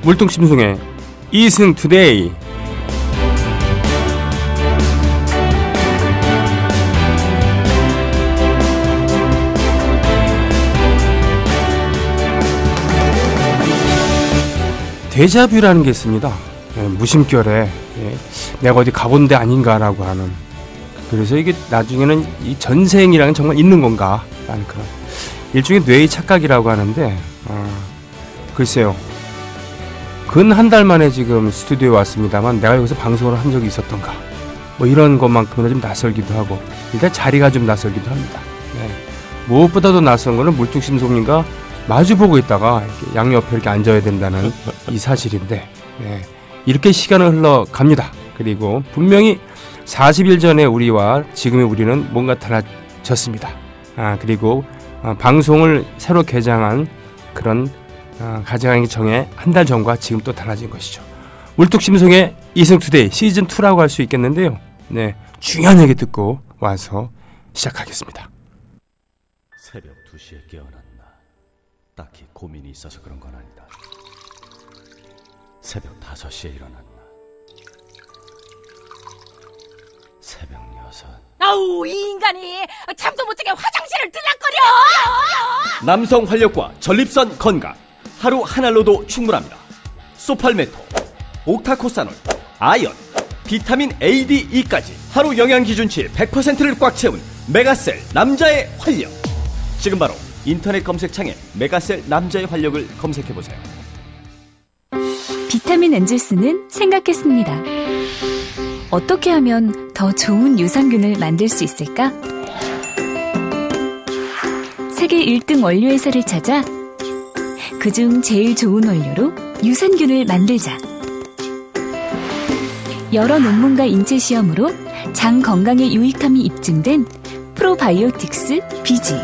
물뚱심송의 이승 투데이. 데자뷰라는 게 있습니다. 무심결에 내가 어디 가본 데 아닌가라고 하는. 그래서 이게 나중에는 이 전생이랑은 정말 있는 건가 라는 그런 일종의 뇌의 착각이라고 하는데, 글쎄요, 근 한 달 만에 지금 스튜디오에 왔습니다만 내가 여기서 방송을 한 적이 있었던가, 뭐 이런 것만큼은 좀 낯설기도 하고, 일단 자리가 좀 낯설기도 합니다. 무엇보다도 낯선 거는 물뚱심송님과 마주보고 있다가 이렇게 양옆에 이렇게 앉아야 된다는 이 사실인데, 이렇게 시간은 흘러갑니다. 그리고 분명히 40일 전에 우리와 지금의 우리는 뭔가 달라졌습니다. 그리고 방송을 새로 개장한 그런 가정하기 전에 한 달 전과 지금 또 달라진 것이죠. 물뚝심송의 이승투데이 시즌2라고 할 수 있겠는데요. 중요한 얘기 듣고 와서 시작하겠습니다. 새벽 2시에 깨어났나? 딱히 고민이 있어서 그런 건 아니다. 새벽 5시에 일어났나? 새벽 6. 아우, 이 인간이 잠도 못 자게 화장실을 들락거려. 남성 활력과 전립선 건강, 하루 한 알로도 충분합니다. 소팔메토, 옥타코사놀, 아연, 비타민 A, D, E까지 하루 영양 기준치 100%를 꽉 채운 메가셀 남자의 활력. 지금 바로 인터넷 검색창에 메가셀 남자의 활력을 검색해보세요. 비타민 엔젤스는 생각했습니다. 어떻게 하면 더 좋은 유산균을 만들 수 있을까? 세계 1등 원료 회사를 찾아 그중 제일 좋은 원료로 유산균을 만들자. 여러 논문과 인체 시험으로 장 건강에 유익함이 입증된 프로바이오틱스 비지.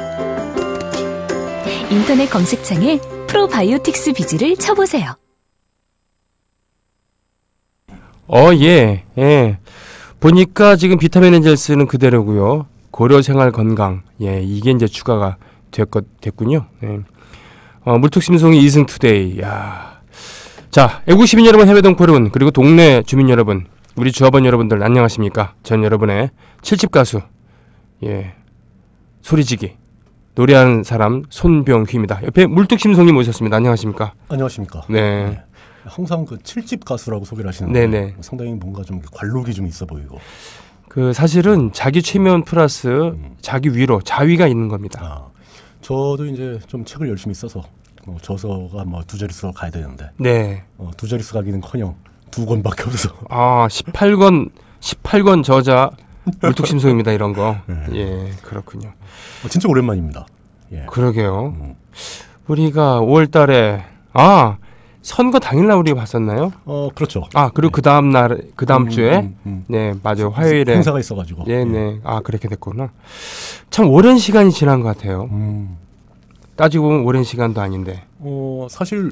인터넷 검색창에 프로바이오틱스 비지를 쳐보세요. 보니까 지금 비타민 엔젤스는 그대로고요. 고려생활 건강, 이게 이제 추가가 됐군요. 물뚝심송이 이승투데이. 자, 애국 시민 여러분, 해외 동포 여러분, 그리고 동네 주민 여러분, 우리 조합원 여러분들 안녕하십니까? 전 여러분의 7집 가수, 소리지기 노래하는 사람 손병휘입니다. 옆에 물뚝심송님 모셨습니다. 안녕하십니까? 안녕하십니까? 네. 항상 그 7집 가수라고 소개를 하시는데, 네네. 상당히 뭔가 좀 관록이 좀 있어 보이고. 그 사실은 자기 최면 플러스 자기 위로 자위가 있는 겁니다. 저도 이제 좀 책을 열심히 써서 저서가 뭐 2자릿수로 가야 되는데, 2자릿수 가기는커녕 2권밖에 없어. 18권 저자 물뚝심송입니다. 이런 거. 그렇군요. 진짜 오랜만입니다. 그러게요. 우리가 5월달에 선거 당일날 우리 봤었나요? 그렇죠. 그리고 그 다음 주에, 맞아요. 화요일에 행사가 있어가지고. 그렇게 됐구나. 참 오랜 시간이 지난 것 같아요. 따지고 보면 오랜 시간도 아닌데. 사실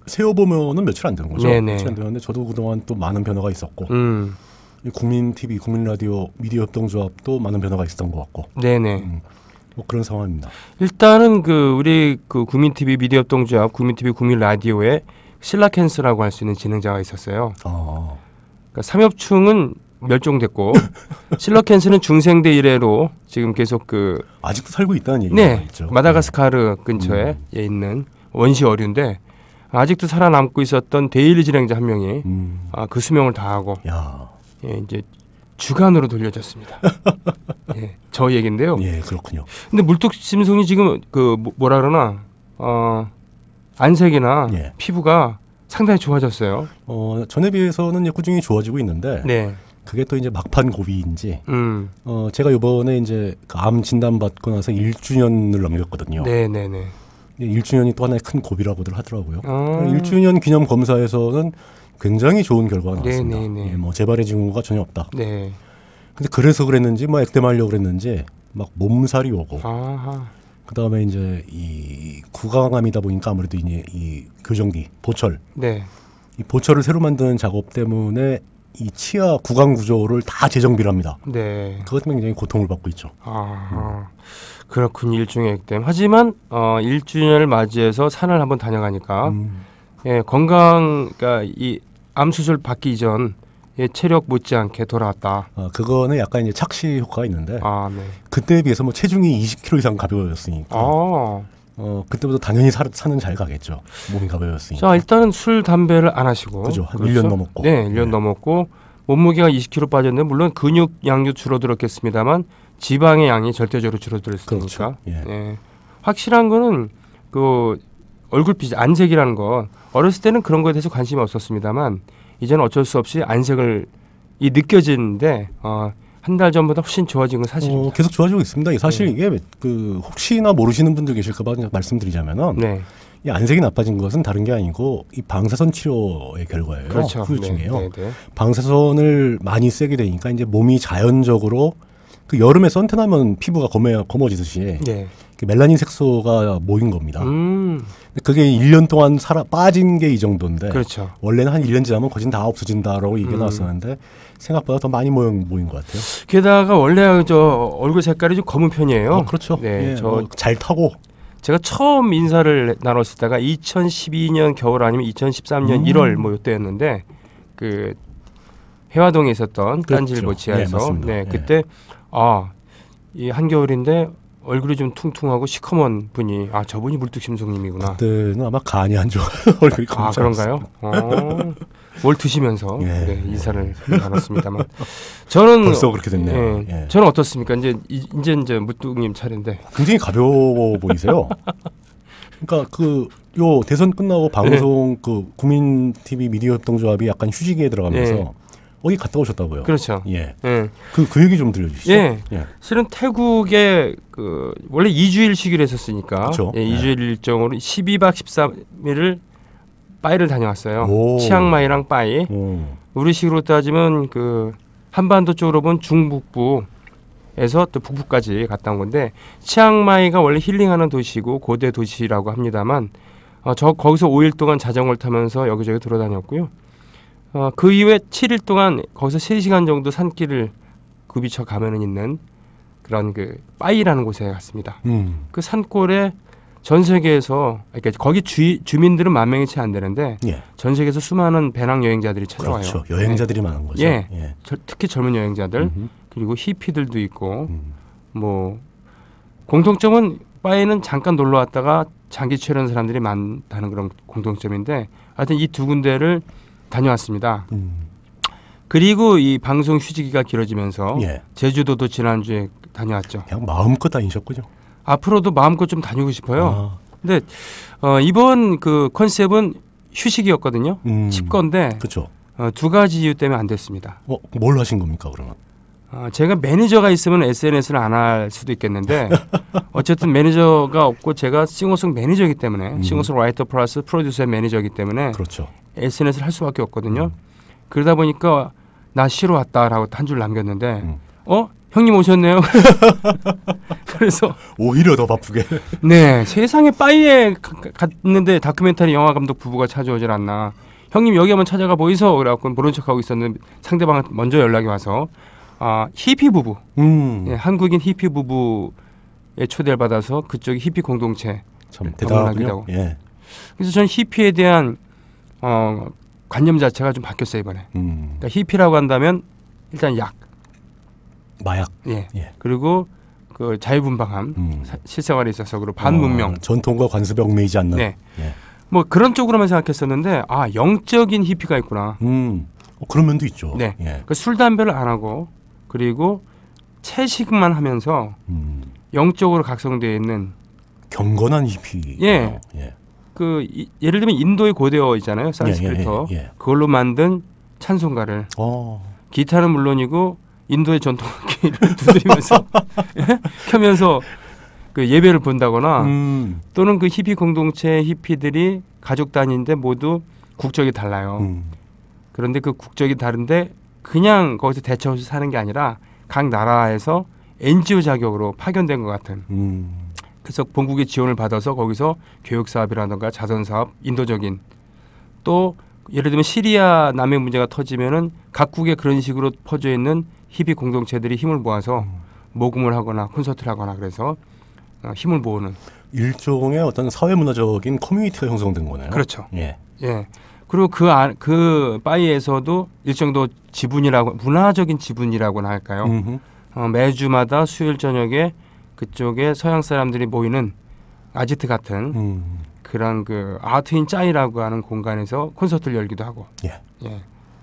세어보면은 며칠 안 되는 거죠. 네네. 며칠 안 되는데 저도 그동안 또 많은 변화가 있었고, 국민 TV, 국민 라디오 미디어 협동조합도 많은 변화가 있었던 것 같고. 뭐 그런 상황입니다. 일단은 우리 국민 TV 미디어 협동조합, 국민 TV 국민 라디오에 실라캔스라고 할 수 있는 진행자가 있었어요. 그러니까 삼엽충은 멸종됐고 실라캔스는 중생대 이래로 지금 계속 아직도 살고 있다는 얘기가 있죠. 마다가스카르 근처에 있는 원시 어류인데 아직도 살아남고 있었던 데일리 진행자 한 명이 그 수명을 다하고 이제 주간으로 돌려졌습니다. 저 얘긴데요. 그렇군요. 근데 물뚝심송이 지금 뭐라 그러나 안색이나 피부가 상당히 좋아졌어요. 전에 비해서는 꾸준히 좋아지고 있는데, 그게 또 이제 막판 고비인지, 제가 이번에 이제 암 진단 받고 나서 1주년을 넘겼거든요. 1주년이 또 하나의 큰 고비라고들 하더라고요. 1주년 기념 검사에서는 굉장히 좋은 결과가 나왔습니다. 뭐 재발의 징후가 전혀 없다. 근데 그래서 그랬는지 액땜하려고 그랬는지 막 몸살이 오고, 그 다음에 이제 이 구강암이다 보니까 아무래도 이 교정기 보철, 이 보철을 새로 만드는 작업 때문에 이 치아 구강 구조를 다 재정비를 합니다. 그것 때문에 굉장히 고통을 받고 있죠. 그렇군요. 일종의 액땜. 하지만 1주년을 맞이해서 산을 한번 다녀가니까 예, 건강, 그러니까 이 암 수술 받기 이전 예, 체력 못지않게 돌아왔다. 그거는 약간 이제 착시 효과가 있는데 네. 그때에 비해서 뭐 체중이 20kg 이상 가벼워졌으니까 그때부터 당연히 사는 잘 가겠죠. 몸이 가벼워졌으니까. 자, 일단은 술 담배를 안 하시고 그죠. 한 그렇죠? 1년 넘었고. 네, 1년 근육무게가 몸무게가 20kg 빠졌는데 물론 근육 양도 줄어들었겠습니다만 지방의 양이 절대적으로 줄어들었으니까. 그렇죠. 예. 예. 확실한 거는 그 얼굴빛 안색이라는 거 어렸을 때는 그런 거에 대해서 관심이 없었습니다만 이제는 어쩔 수 없이 안색을 느껴지는데 한 달 전보다 훨씬 좋아진 건 사실입니다. 계속 좋아지고 있습니다. 사실 이게 그 혹시나 모르시는 분들 계실까봐 말씀드리자면은 네. 이 안색이 나빠진 것은 다른 게 아니고 이 방사선 치료의 결과예요. 그렇죠. 후유증이에요. 네, 네, 네. 방사선을 많이 쐬게 되니까 이제 몸이 자연적으로 그 여름에 선탠하면 피부가 검어지듯이 네. 멜라닌 색소가 모인 겁니다. 그게 1년 동안 빠진 게 이 정도인데 그렇죠. 원래는 한 1년 지나면 거진 다 없어진다라고 얘기가 나왔었는데 생각보다 더 많이 모인 것 같아요. 게다가 원래 저 얼굴 색깔이 좀 검은 편이에요. 그렇죠. 네, 잘 타고. 제가 처음 인사를 나눴을 때가 2012년 겨울 아니면 2013년 1월 뭐 이때였는데 그 해화동에 있었던 딴지일보 지하에서 네, 그때 이 한겨울인데 얼굴이 좀 퉁퉁하고 시커먼 분이 저분이 물뚝심송님이구나. 그때는 아마 간이 안 좋아. 얼굴이 그런가요? 뭘 드시면서 네, 인사를 나눴습니다만 저는 벌써 그렇게 됐네요. 예. 저는 어떻습니까? 이제 무뚝님 차례인데 굉장히 가벼워 보이세요. 그러니까 요 대선 끝나고 방송 국민 TV 미디어 협동조합이 약간 휴직에 들어가면서 어디 갔다 오셨다고요? 그렇죠. 예. 그 얘기 좀 들려주시죠. 예. 실은 태국에 원래 2주일씩을 했었으니까 그렇죠. 2주일 일정으로 12박 13일을 빠이를 다녀왔어요. 치앙마이랑 빠이. 우리식으로 따지면 한반도 쪽으로 본 중북부에서 또 북부까지 갔다 온 건데 치앙마이가 원래 힐링하는 도시고 고대 도시라고 합니다만 거기서 5일 동안 자전거를 타면서 여기저기 돌아다녔고요. 그 이후에 7일 동안 거기서 3시간 정도 산길을 굽이쳐 가면은 있는 그런 빠이라는 곳에 갔습니다. 그 산골에 전 세계에서 그러니까 거기 주민들은 10,000명이 채 안 되는데 전 세계에서 수많은 배낭 여행자들이 찾아와요. 그렇죠. 여행자들이 많은 거죠. 특히 젊은 여행자들 그리고 히피들도 있고 뭐 공통점은 빠이는 잠깐 놀러 왔다가 장기 취하는 사람들이 많다는 그런 공통점인데 하여튼 이 두 군데를 다녀왔습니다. 그리고 이 방송 휴지기가 길어지면서 제주도도 지난주에 다녀왔죠. 그냥 마음껏 다니셨군요. 앞으로도 마음껏 좀 다니고 싶어요. 근데 이번 컨셉은 휴식이었거든요. 칩건데 그렇죠. 두 가지 이유 때문에 안 됐습니다. 뭘 하신 겁니까 그러면? 제가 매니저가 있으면 SNS를 안 할 수도 있겠는데 어쨌든 매니저가 없고 제가 싱어송 매니저이기 때문에 싱어송라이터 플러스 프로듀서의 매니저이기 때문에 그렇죠. SNS를 할 수밖에 없거든요. 그러다 보니까 나 쉬러 왔다라고 한 줄 남겼는데 형님 오셨네요. 그래서 오히려 더 바쁘게. 네, 세상에 빠이에 갔는데 다큐멘터리 영화 감독 부부가 찾아오질 않나. 형님 여기 한번 찾아가 보이소. 그래갖고 모른 척하고 있었는데 상대방 먼저 연락이 와서 히피 부부, 한국인 히피 부부의 초대를 받아서 그쪽이 히피 공동체 참 대단하군요. 그래서 저는 히피에 대한 관념 자체가 좀 바뀌었어요 이번에. 그러니까 히피라고 한다면 일단 마약. 그리고 자유분방함, 실생활에 있어서 그리고 반문명, 전통과 관습에 얽매이지 않는. 뭐 그런 쪽으로만 생각했었는데 영적인 히피가 있구나. 그런 면도 있죠. 그러니까 술 담배를 안 하고 그리고 채식만 하면서 영적으로 각성되어 있는 경건한 히피. 예를 들면 인도의 고대어 있잖아요. 산스크리터. 그걸로 만든 찬송가를 기타는 물론이고 인도의 전통 악기를 두드리면서 켜면서 예배를 본다거나 또는 히피 공동체 히피들이 가족 단위인데 모두 국적이 달라요. 그런데 그 국적이 다른데 그냥 거기서 대처 없이 사는 게 아니라 각 나라에서 NGO 자격으로 파견된 것 같은. 그래서 본국의 지원을 받아서 거기서 교육사업이라든가 자선사업, 인도적인 또 예를 들면 시리아 난민 문제가 터지면은 각국에 그런 식으로 퍼져 있는 히피 공동체들이 힘을 모아서 모금을 하거나 콘서트를 하거나 그래서 힘을 모으는 일종의 어떤 사회문화적인 커뮤니티가 형성된 거네요. 그렇죠. 예. 그리고 그 바위에서도 일정도 지분이라고 문화적인 지분이라고나 할까요? 매주마다 수요일 저녁에 그쪽에 서양 사람들이 모이는 아지트 같은 그런 그 아트인 짜이라고 하는 공간에서 콘서트를 열기도 하고, 예,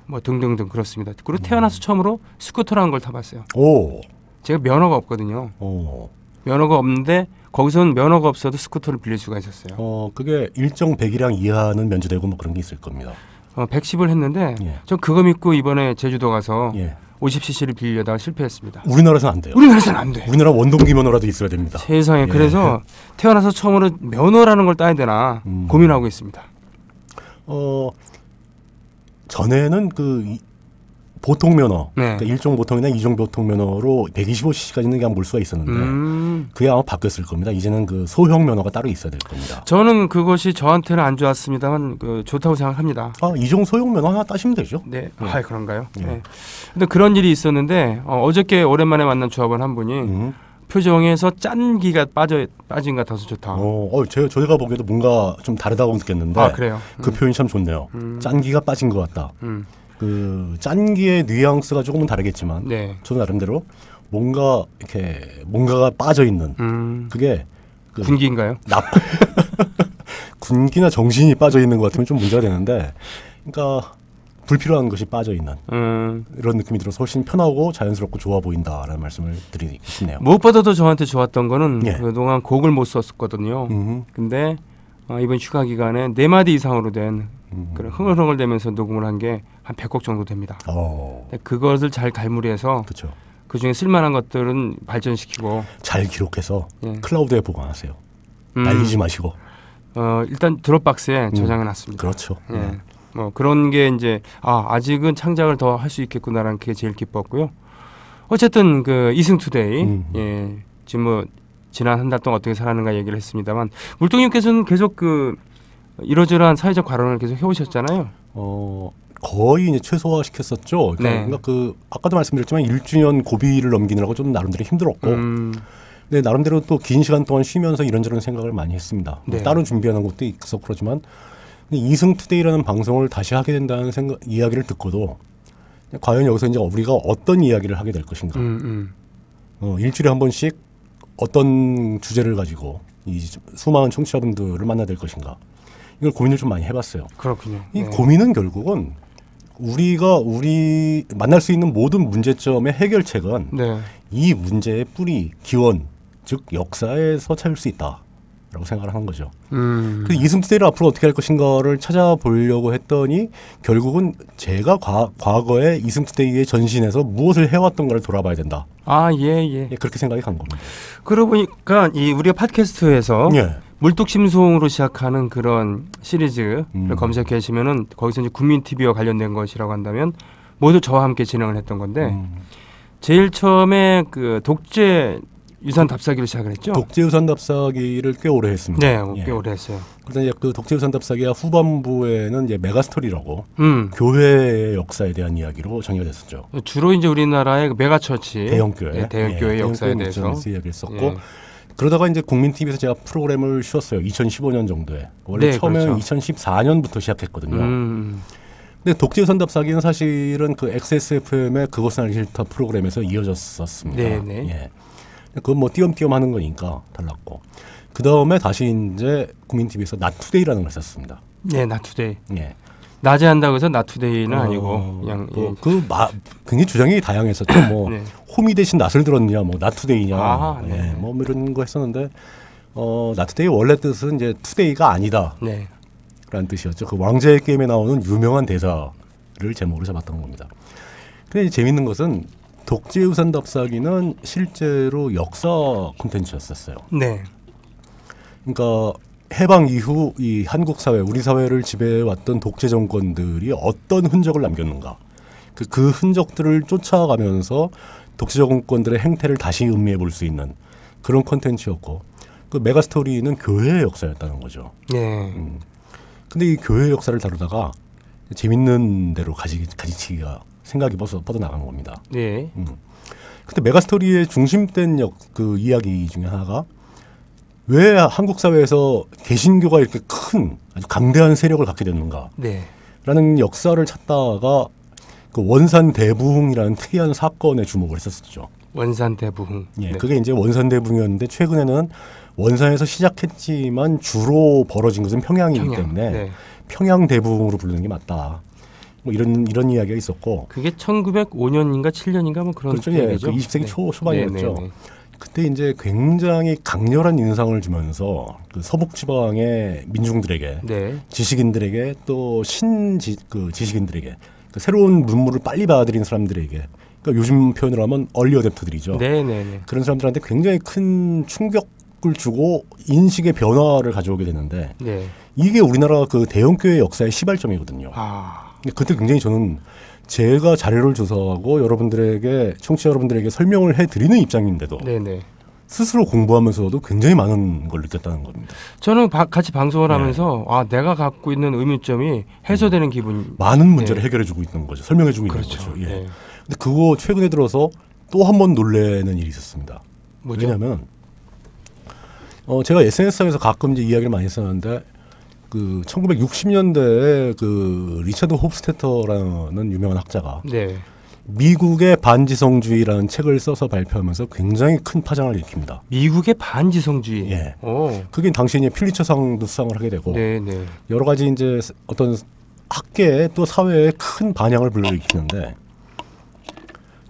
뭐 등등등 그렇습니다. 그리고 태어나서 처음으로 스쿠터라는 걸 타봤어요. 오, 제가 면허가 없거든요. 오, 면허가 없는데 거기서는 면허가 없어도 스쿠터를 빌릴 수가 있었어요. 그게 일정 배기량 이하는 면제되고 뭐 그런 게 있을 겁니다. 110을 했는데, 예. 전 그거 믿고 이번에 제주도 가서 50cc를 빌리려다가 실패했습니다. 우리나라에서는 안 돼요. 우리나라에서는 안 돼. 우리나라 원동기 면허라도 있어야 됩니다. 세상에. 그래서 태어나서 처음으로 면허라는 걸 따야 되나 고민하고 있습니다. 전에는 그 보통 면허, 그러니까 일종 보통이나 이종 보통 면허로 125cc까지는 그냥 몰 수가 있었는데 그게 아마 바뀌었을 겁니다. 이제는 그 소형 면허가 따로 있어야 될 겁니다. 저는 그것이 저한테는 안 좋았습니다만 좋다고 생각합니다. 이종 소형 면허 하나 따시면 되죠. 네, 그런가요? 네. 근데 그런 일이 있었는데 어저께 오랜만에 만난 조합원 한 분이 표정에서 짠기가 빠진 것 같아서 좋다. 저희가 보기에도 뭔가 좀 다르다고 느꼈는데 그래요? 그 표현이 참 좋네요. 짠기가 빠진 것 같다. 그 짠기의 뉘앙스가 조금은 다르겠지만 저도 나름대로 뭔가가 빠져 있는 그게 군기인가요? 군기나 정신이 빠져 있는 것 같으면 좀 문제가 되는데, 그러니까 불필요한 것이 빠져 있는 이런 느낌이 들어서 훨씬 편하고 자연스럽고 좋아 보인다라는 말씀을 드리고 싶네요. 무엇보다도 저한테 좋았던 거는 그동안 곡을 못 썼었거든요. 근데 이번 휴가 기간에 4마디 이상으로 된 그런 흥얼흥얼대면서 녹음을 한 게 한 100곡 정도 됩니다. 그것을 잘 갈무리해서 그중에 쓸만한 것들은 발전시키고 잘 기록해서 클라우드에 보관하세요. 날리지 마시고 일단 드롭박스에 저장해놨습니다. 그렇죠. 뭐 그런 게 이제 아직은 창작을 더 할 수 있겠구나라는 게 제일 기뻤고요. 어쨌든 그 이승투데이 지금 뭐 지난 한 달 동안 어떻게 살았는가 얘기를 했습니다만, 물뚱님께서는 계속 그 이러저러한 사회적 발언을 계속 해오셨잖아요. 거의 이제 최소화시켰었죠. 그러니까 그 아까도 말씀드렸지만 1주년 고비를 넘기느라고 좀 나름대로 힘들었고, 근데 나름대로 또 긴 시간 동안 쉬면서 이런저런 생각을 많이 했습니다. 따로 준비하는 것도 있어서 그렇지만, 이승투데이라는 방송을 다시 하게 된다는 이야기를 듣고도 과연 여기서 이제 우리가 어떤 이야기를 하게 될 것인가. 일주일에 한 번씩 어떤 주제를 가지고 이 수많은 청취자분들을 만나야 될 것인가. 이걸 고민을 좀 많이 해봤어요. 그렇군요. 이 고민은 결국은 우리가 만날 수 있는 모든 문제점의 해결책은 이 문제의 뿌리, 기원, 즉 역사에서 찾을 수 있다라고 생각을 하는 거죠. 그래서 이승투데이를 앞으로 어떻게 할 것인가를 찾아보려고 했더니 결국은 제가 과거에 이승투데이의 전신에서 무엇을 해왔던가를 돌아봐야 된다. 그렇게 생각이 간 겁니다. 그러고 보니까 우리가 팟캐스트에서 물뚝심송으로 시작하는 그런 시리즈를 검색해 보시면은 거기서 이제 국민TV와 관련된 것이라고 한다면 모두 저와 함께 진행을 했던 건데, 제일 처음에 그 독재 유산 답사기를 시작을 했죠. 독재 유산 답사기를 꽤 오래 했습니다. 꽤 오래 했어요. 그래서 이제 그 독재 유산 답사기가 후반부에는 이제 메가스토리라고 교회의 역사에 대한 이야기로 정의가 됐었죠. 주로 이제 우리나라의 메가처치, 대형교회, 대형교회 역사에 대해서 이야기를 했었고, 그러다가 이제 국민TV에서 제가 프로그램을 쉬었어요. 2015년 정도에. 원래 처음에는 2014년부터 시작했거든요. 근데 독재 유산 답사기는 사실은 그 XSFM의 그것은 알기 싫다 프로그램에서 이어졌었습니다. 그건 뭐 띄엄띄엄 하는 거니까 달랐고, 그 다음에 다시 이제 국민TV에서 나투데이라는 걸 했었습니다. 나투데이. 낮에 한다고 해서 나투데이는 아니고 그냥 굉장히 주장이 다양했었죠. 뭐 호미 대신 낫을 들었느냐, 뭐 나투데이냐, 뭐 이런 거 했었는데, 나투데이 원래 뜻은 이제 투데이가 아니다. 라는 뜻이었죠. 그 왕자의 게임에 나오는 유명한 대사를 제목으로 잡았던 겁니다. 근데 재밌는 것은 독재 유산 답사기는 실제로 역사 콘텐츠였었어요. 그러니까 해방 이후 이 한국 사회, 우리 사회를 지배해왔던 독재 정권들이 어떤 흔적을 남겼는가. 그 흔적들을 쫓아가면서 독재 정권들의 행태를 다시 음미해 볼 수 있는 그런 콘텐츠였고, 그 메가스토리는 교회의 역사였다는 거죠. 근데 이 교회의 역사를 다루다가 재밌는 대로 가지치기가 생각이 뻗어나간 겁니다. 근데 메가스토리의 중심된 그 이야기 중에 하나가 왜 한국 사회에서 개신교가 이렇게 큰 아주 강대한 세력을 갖게 됐는가? 네. 라는 역사를 찾다가 그 원산 대부흥이라는 특이한 사건에 주목을 했었죠. 원산 대부흥. 예, 네. 그게 이제 원산 대부흥이었는데 최근에는 원산에서 시작했지만 주로 벌어진 것은 평양이기 때문에 네. 평양 대부흥으로 부르는 게 맞다. 뭐 이런 이야기가 있었고. 그게 1905년인가 7년인가 뭐 그런 그렇죠. 예, 그 20세기 초반이었죠. 네. 그때 이제 굉장히 강렬한 인상을 주면서 그 서북 지방의 민중들에게, 네. 지식인들에게 또 지식인들에게 그 새로운 문물을 빨리 받아들인 사람들에게, 그러니까 요즘 표현으로 하면 얼리 어댑터들이죠. 네. 그런 사람들한테 굉장히 큰 충격을 주고 인식의 변화를 가져오게 되는데 네. 이게 우리나라 그 대형교회 역사의 시발점이거든요. 그때 굉장히 저는 제가 자료를 조사하고 여러분들에게 청취자 여러분들에게 설명을 해드리는 입장인데도 네네. 스스로 공부하면서도 굉장히 많은 걸 느꼈다는 겁니다. 저는 같이 방송을 하면서 내가 갖고 있는 의문점이 해소되는 기분. 많은 문제를 해결해주고 있는 거죠. 설명해주고 그렇죠. 있는 거죠. 예. 네. 근데 그거 최근에 들어서 또 한 번 놀라는 일이 있었습니다. 뭐죠? 왜냐하면 제가 SNS상에서 가끔 이제 이야기를 많이 했었는데 그 1960년대에 그 리처드 홉스테터라는 유명한 학자가 네. 미국의 반지성주의라는 책을 써서 발표하면서 굉장히 큰 파장을 일으킵니다. 미국의 반지성주의. 예. 그게 당시에 필리처상도 수상을 하게 되고 네네. 여러 가지 이제 어떤 학계에 또 사회에 큰 반향을 불러일으키는데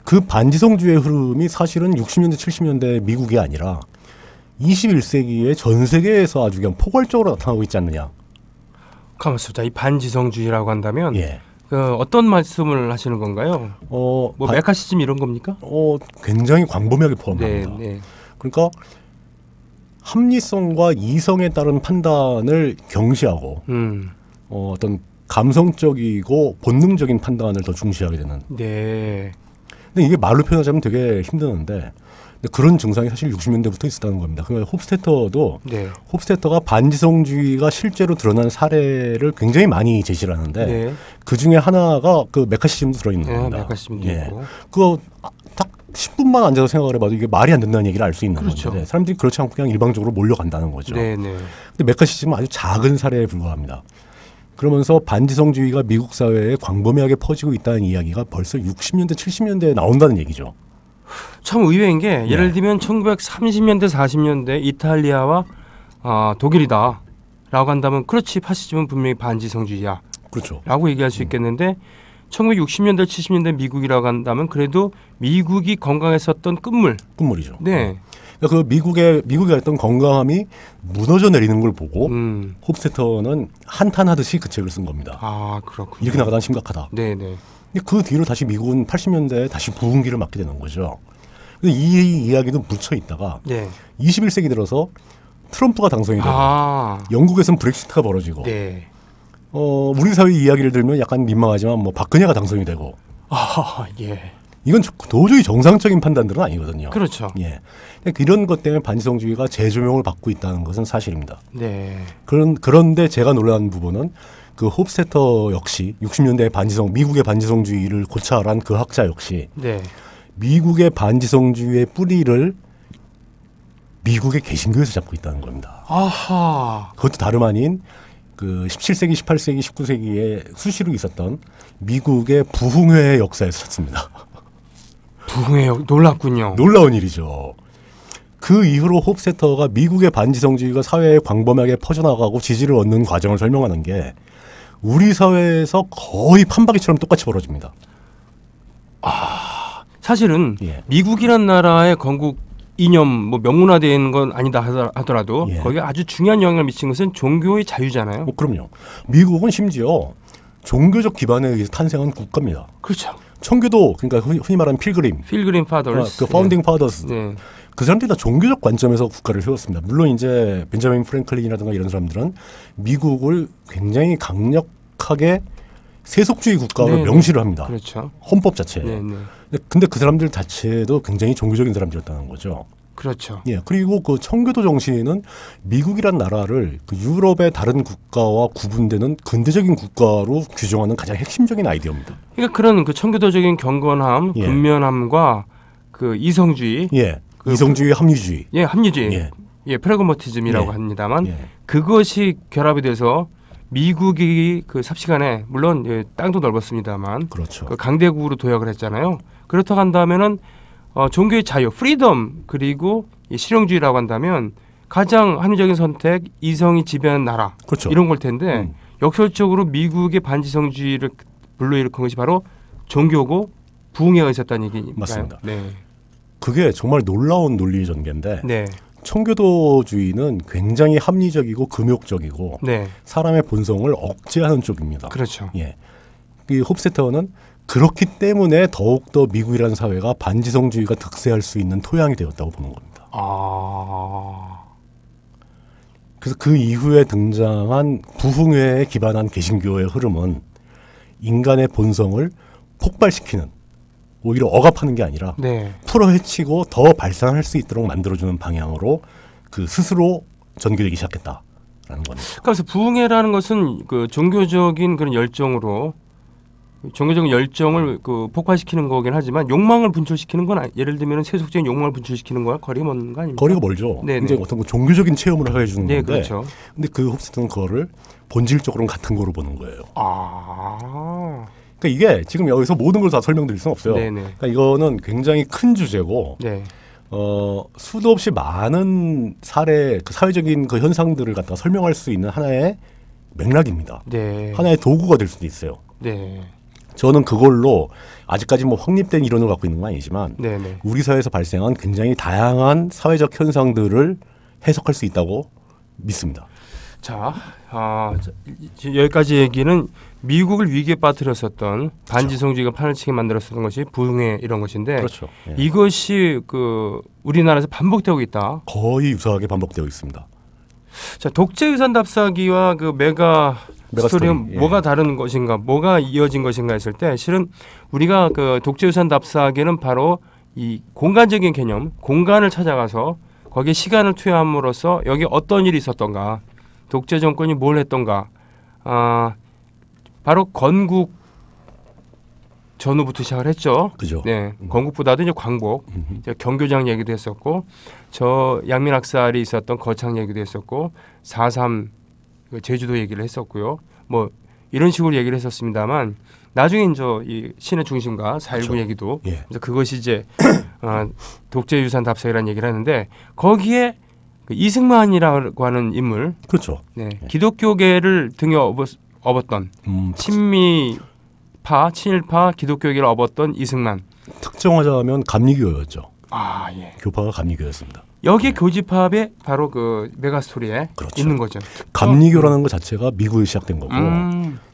그 반지성주의 흐름이 사실은 60년대 70년대 미국이 아니라 21세기의 전 세계에서 아주 그냥 포괄적으로 나타나고 있지 않느냐. 가만있어. 자, 이 반지성주의라고 한다면 어떤 말씀을 하시는 건가요? 뭐 메카시즘 이런 겁니까? 굉장히 광범위하게 포함합니다. 네. 그러니까 합리성과 이성에 따른 판단을 경시하고 어떤 감성적이고 본능적인 판단을 더 중시하게 되는. 네. 근데 이게 말로 표현하자면 되게 힘드는데 그런 증상이 사실 60년대부터 있었다는 겁니다. 그러니까 홉스테터도 홉스테터가 반지성주의가 실제로 드러난 사례를 굉장히 많이 제시를 하는데 그 중에 하나가 그 메카시즘도 들어있는 겁니다. 메카시즘도 있고. 그거 딱 10분만 앉아서 생각을 해봐도 이게 말이 안 된다는 얘기를 알 수 있는 건데 사람들이 그렇지 않고 그냥 일방적으로 몰려간다는 거죠. 근데 메카시즘은 아주 작은 사례에 불과합니다. 그러면서 반지성주의가 미국 사회에 광범위하게 퍼지고 있다는 이야기가 벌써 60년대, 70년대에 나온다는 얘기죠. 참 의외인 게 예를 들면 1930년대, 40년대 이탈리아와 독일이다 라고 한다면 그렇지 파시즘은 분명히 반지성주의야. 그렇죠. 라고 얘기할 수 있겠는데 1960년대, 70년대 미국이라고 한다면 그래도 미국이 건강했었던 끝물이죠. 네. 그 미국의 어떤 건강함이 무너져 내리는 걸 보고 홉스테터는 한탄하듯이 그 책을 쓴 겁니다. 그렇군요. 이렇게 나가다는 심각하다. 네네. 근데 그 뒤로 다시 미국은 80년대에 다시 부흥기를 맞게 되는 거죠. 이 이야기도 묻혀 있다가 21세기 들어서 트럼프가 당선이 되고 영국에서는 브렉시트가 벌어지고 우리 사회 이야기를 들으면 약간 민망하지만 뭐 박근혜가 당선이 되고 이건 도저히 정상적인 판단들은 아니거든요. 그렇죠. 이런 것 때문에 반지성주의가 재조명을 받고 있다는 것은 사실입니다. 네. 그런데 제가 놀란 부분은 그 홉스테터 역시 60년대 미국의 반지성주의를 고찰한 그 학자 역시 미국의 반지성주의의 뿌리를 미국의 개신교에서 잡고 있다는 겁니다. 그것도 다름 아닌 그 17세기, 18세기, 19세기에 수시로 있었던 미국의 부흥회의 역사에서 찾습니다. 부흥회 놀랍군요. 놀라운 일이죠. 그 이후로 홉스테터가 미국의 반지성주의가 사회에 광범위하게 퍼져나가고 지지를 얻는 과정을 설명하는 게 우리 사회에서 거의 판박이처럼 똑같이 벌어집니다. 사실은 미국이란 나라의 건국 이념 뭐 명문화되는 건 아니다 하더라도 거기에 아주 중요한 영향을 미친 것은 종교의 자유잖아요. 그럼요. 미국은 심지어 종교적 기반에 의해서 탄생한 국가입니다. 그렇죠. 청교도 그러니까 흔히 말하는 필그림 파더스, 그 파운딩 파더스. 그 사람들이 다 종교적 관점에서 국가를 세웠습니다. 물론 이제 벤자민 프랭클린이라든가 이런 사람들은 미국을 굉장히 강력하게 세속주의 국가로 명시를 합니다. 그렇죠. 헌법 자체에. 근데 그 사람들 자체도 굉장히 종교적인 사람들이었다는 거죠. 그렇죠. 그리고 그 청교도 정신은 미국이란 나라를 그 유럽의 다른 국가와 구분되는 근대적인 국가로 규정하는 가장 핵심적인 아이디어입니다. 그러니까 그런 그 청교도적인 경건함, 근면함과 그 이성주의, 이성주의, 합리주의. 합리주의. 예, 프래그마티즘이라고 합니다만 그것이 결합이 돼서 미국이 그 삽시간에 물론 땅도 넓었습니다만 그렇죠. 그 강대국으로 도약을 했잖아요. 그렇다고 한다면은 종교의 자유, 프리덤 그리고 실용주의라고 한다면 가장 합리적인 선택, 이성이 지배하는 나라 그렇죠. 이런 걸 텐데 역설적으로 미국의 반지성주의를 불러일으킨 것이 바로 종교고 부흥회가 있었다는 얘기니까요. 맞습니다. 네. 그게 정말 놀라운 논리 전개인데 네. 청교도주의는 굉장히 합리적이고 금욕적이고 네. 사람의 본성을 억제하는 쪽입니다. 그렇죠. 예. 이 홉스테터는 그렇기 때문에 더욱더 미국이라는 사회가 반지성주의가 득세할 수 있는 토양이 되었다고 보는 겁니다. 그래서 그 이후에 등장한 부흥회에 기반한 개신교의 흐름은 인간의 본성을 폭발시키는, 오히려 억압하는 게 아니라 풀어헤치고 더 발산할 수 있도록 만들어주는 방향으로 그 스스로 전개되기 시작했다라는 겁니다. 그래서 부흥회라는 것은 그 종교적인 그런 열정으로 종교적인 열정을 그 폭발시키는 거긴 하지만 욕망을 분출시키는 건 예를 들면 세속적인 욕망을 분출시키는 거와 거리가 먼 거 아닙니까? 거리가 멀죠. 이제 어떤 그 종교적인 체험을 하게 해주는 건데, 그렇죠. 근데 그 홉스테터는 그거를 본질적으로는 같은 거로 보는 거예요. 그러니까 이게 지금 여기서 모든 걸 다 설명드릴 수는 없어요. 그러니까 이거는 굉장히 큰 주제고 수도 없이 많은 사례, 그 사회적인 그 현상들을 갖다가 설명할 수 있는 하나의 맥락입니다. 하나의 도구가 될 수도 있어요. 저는 그걸로 아직까지 뭐 확립된 이론을 갖고 있는 건 아니지만 우리 사회에서 발생한 굉장히 다양한 사회적 현상들을 해석할 수 있다고 믿습니다. 자, 여기까지 얘기는 미국을 위기에 빠뜨렸었던 반지성주의가 판을 치게 만들었었던 것이 부흥회 이런 것인데 그렇죠. 이것이 그 우리나라에서 반복되고 있다. 거의 유사하게 반복되고 있습니다. 자, 독재유산 답사기와 그 메가 스토리는 뭐가 다른 것인가, 뭐가 이어진 것인가 했을 때 실은 우리가 그 독재유산 답사기는 바로 이 공간적인 개념, 공간을 찾아가서 거기에 시간을 투여함으로써 여기 어떤 일이 있었던가, 독재 정권이 뭘 했던가, 바로 건국 전후부터 시작을 했죠. 그죠. 건국보다도 이제 광복, 경교장 얘기도 했었고, 저 양민학살이 있었던 거창 얘기도 했었고, 4.3 제주도 얘기를 했었고요. 뭐 이런 식으로 얘기를 했었습니다만 나중에 이제 이 신의 중심과 4.19 얘기도 그래서 그것이 이제 독재유산 답사기라는 얘기를 하는데 거기에 그 이승만이라고 하는 인물, 그렇죠. 기독교계를 등에 업었던 친일파 기독교계를 업었던 이승만. 특정하자면 감리교였죠. 교파가 감리교였습니다. 여기에 교집합에 바로 그 메가스토리에 있는 거죠. 감리교라는 것 자체가 미국에 시작된 거고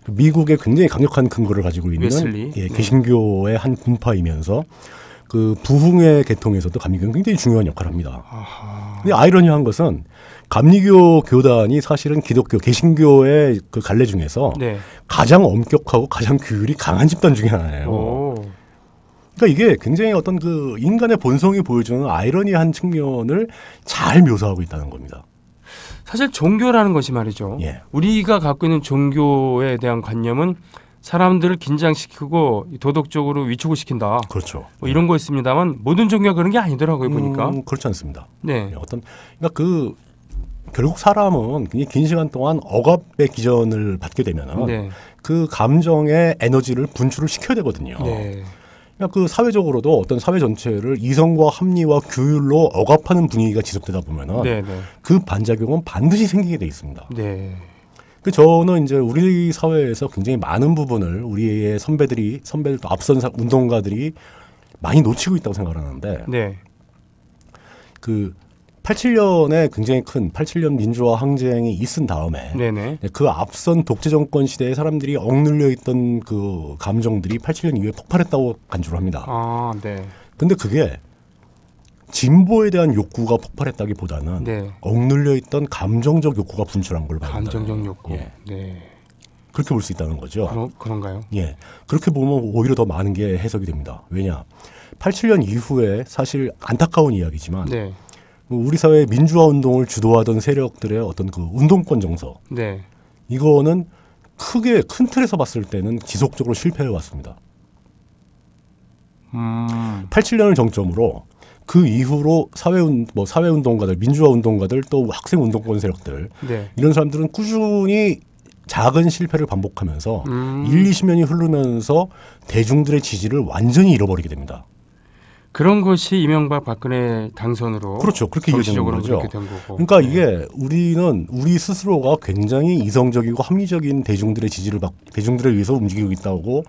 미국의 굉장히 강력한 근거를 가지고 있는 개신교의 한 분파이면서 그 부흥회 계통에서도 감리교는 굉장히 중요한 역할을 합니다. 근데 아이러니한 것은 감리교 교단이 사실은 기독교, 개신교의 그 갈래 중에서 가장 엄격하고 가장 규율이 강한 집단 중에 하나예요. 그러니까 이게 굉장히 어떤 그 인간의 본성이 보여주는 아이러니한 측면을 잘 묘사하고 있다는 겁니다. 사실 종교라는 것이 말이죠. 우리가 갖고 있는 종교에 대한 관념은 사람들을 긴장시키고 도덕적으로 위축을 시킨다. 그렇죠. 뭐 이런 거 있습니다만 모든 종교가 그런 게 아니더라고요. 보니까. 그렇지 않습니다. 그러니까 그 결국 사람은 굉장히 긴 시간 동안 억압의 기전을 받게 되면 그 감정의 에너지를 분출을 시켜야 되거든요. 그러니까 그 사회적으로도 어떤 사회 전체를 이성과 합리와 규율로 억압하는 분위기가 지속되다 보면은 그 반작용은 반드시 생기게 돼 있습니다. 그 저는 이제 우리 사회에서 굉장히 많은 부분을 우리의 선배들도 앞선 운동가들이 많이 놓치고 있다고 생각을 하는데 그 87년에 굉장히 큰 87년 민주화 항쟁이 있은 다음에 그 앞선 독재 정권 시대에 사람들이 억눌려 있던 그 감정들이 87년 이후에 폭발했다고 간주를 합니다. 근데 그게 진보에 대한 욕구가 폭발했다기보다는 억눌려 있던 감정적 욕구가 분출한 걸 봐요. 감정적 욕구. 그렇게 볼 수 있다는 거죠. 그런가요? 그렇게 보면 오히려 더 많은 게 해석이 됩니다. 왜냐? 87년 이후에 사실 안타까운 이야기지만 우리 사회의 민주화 운동을 주도하던 세력들의 어떤 그 운동권 정서 이거는 크게 큰 틀에서 봤을 때는 지속적으로 실패해 왔습니다. 87년을 정점으로 그 이후로 사회운동가들, 민주화운동가들, 또 학생운동권 세력들 네. 이런 사람들은 꾸준히 작은 실패를 반복하면서 20년이 흐르면서 대중들의 지지를 완전히 잃어버리게 됩니다. 그런 것이 이명박 박근혜 당선으로 그렇죠. 그렇게 이어지는 거죠. 된 거고. 그러니까 네. 이게 우리 스스로가 굉장히 이성적이고 합리적인 대중들의 지지를 대중들에 의해서 움직이고 있다고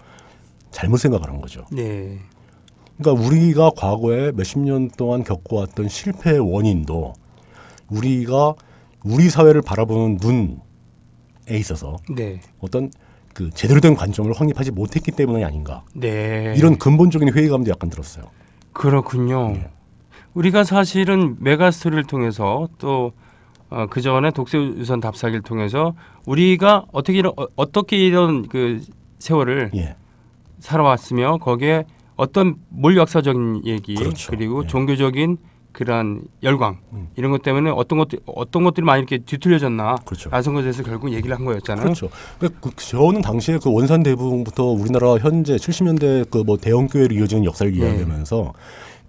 잘못 생각하는 거죠. 네. 그러니까 우리가 과거에 몇십 년 동안 겪어왔던 실패의 원인도 우리가 우리 사회를 바라보는 눈에 있어서 네. 어떤 그 제대로 된 관점을 확립하지 못했기 때문이 아닌가. 네. 이런 근본적인 회의감도 약간 들었어요. 그렇군요. 네. 우리가 사실은 메가스토리를 통해서 또 그 전에 독재유선 답사기를 통해서 우리가 어떻게 이런 그 세월을 예. 살아왔으며 거기에 어떤 몰역사적인 얘기 그렇죠. 그리고 예. 종교적인 그런 열광 이런 것 때문에 어떤 것들이 많이 이렇게 뒤틀려졌나 그렇죠. 라는 것에서 결국 얘기를 한 거였잖아요. 그렇죠. 저는 당시에 그 원산 대부분부터 우리나라 현재 70년대 그 뭐 대형 교회로 이어지는 역사를 이야기하면서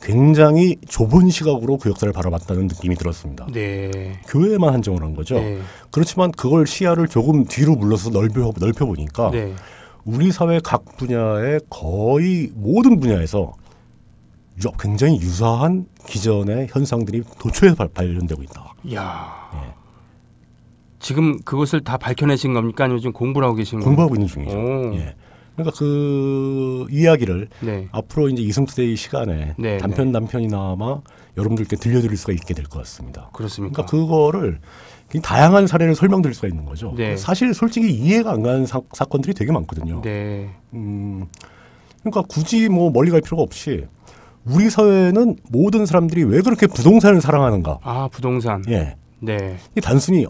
굉장히 좁은 시각으로 그 역사를 바라봤다는 느낌이 들었습니다. 네. 교회에만 한정을 한 거죠. 네. 그렇지만 그걸 시야를 조금 뒤로 물러서 넓혀 보니까 네. 우리 사회 각 분야의 거의 모든 분야에서 굉장히 유사한 기존의 현상들이 도처에서 발견되고 있다. 이야. 예. 지금 그것을 다 밝혀내신 겁니까? 아니면 지금 공부를 하고 계신 겁니까? 공부하고 있는 중이죠. 예. 그러니까 그 이야기를 네. 앞으로 이제 이승투데이 시간에 네, 단편이나마 여러분들께 들려드릴 수가 있게 될 것 같습니다. 그렇습니까? 그러니까 그거를 다양한 사례를 설명드릴 수가 있는 거죠. 네. 사실 솔직히 이해가 안 가는 사건들이 되게 많거든요. 네. 그러니까 굳이 뭐 멀리 갈 필요가 없이 우리 사회는 모든 사람들이 왜 그렇게 부동산을 사랑하는가? 아, 부동산. 예. 네. 단순히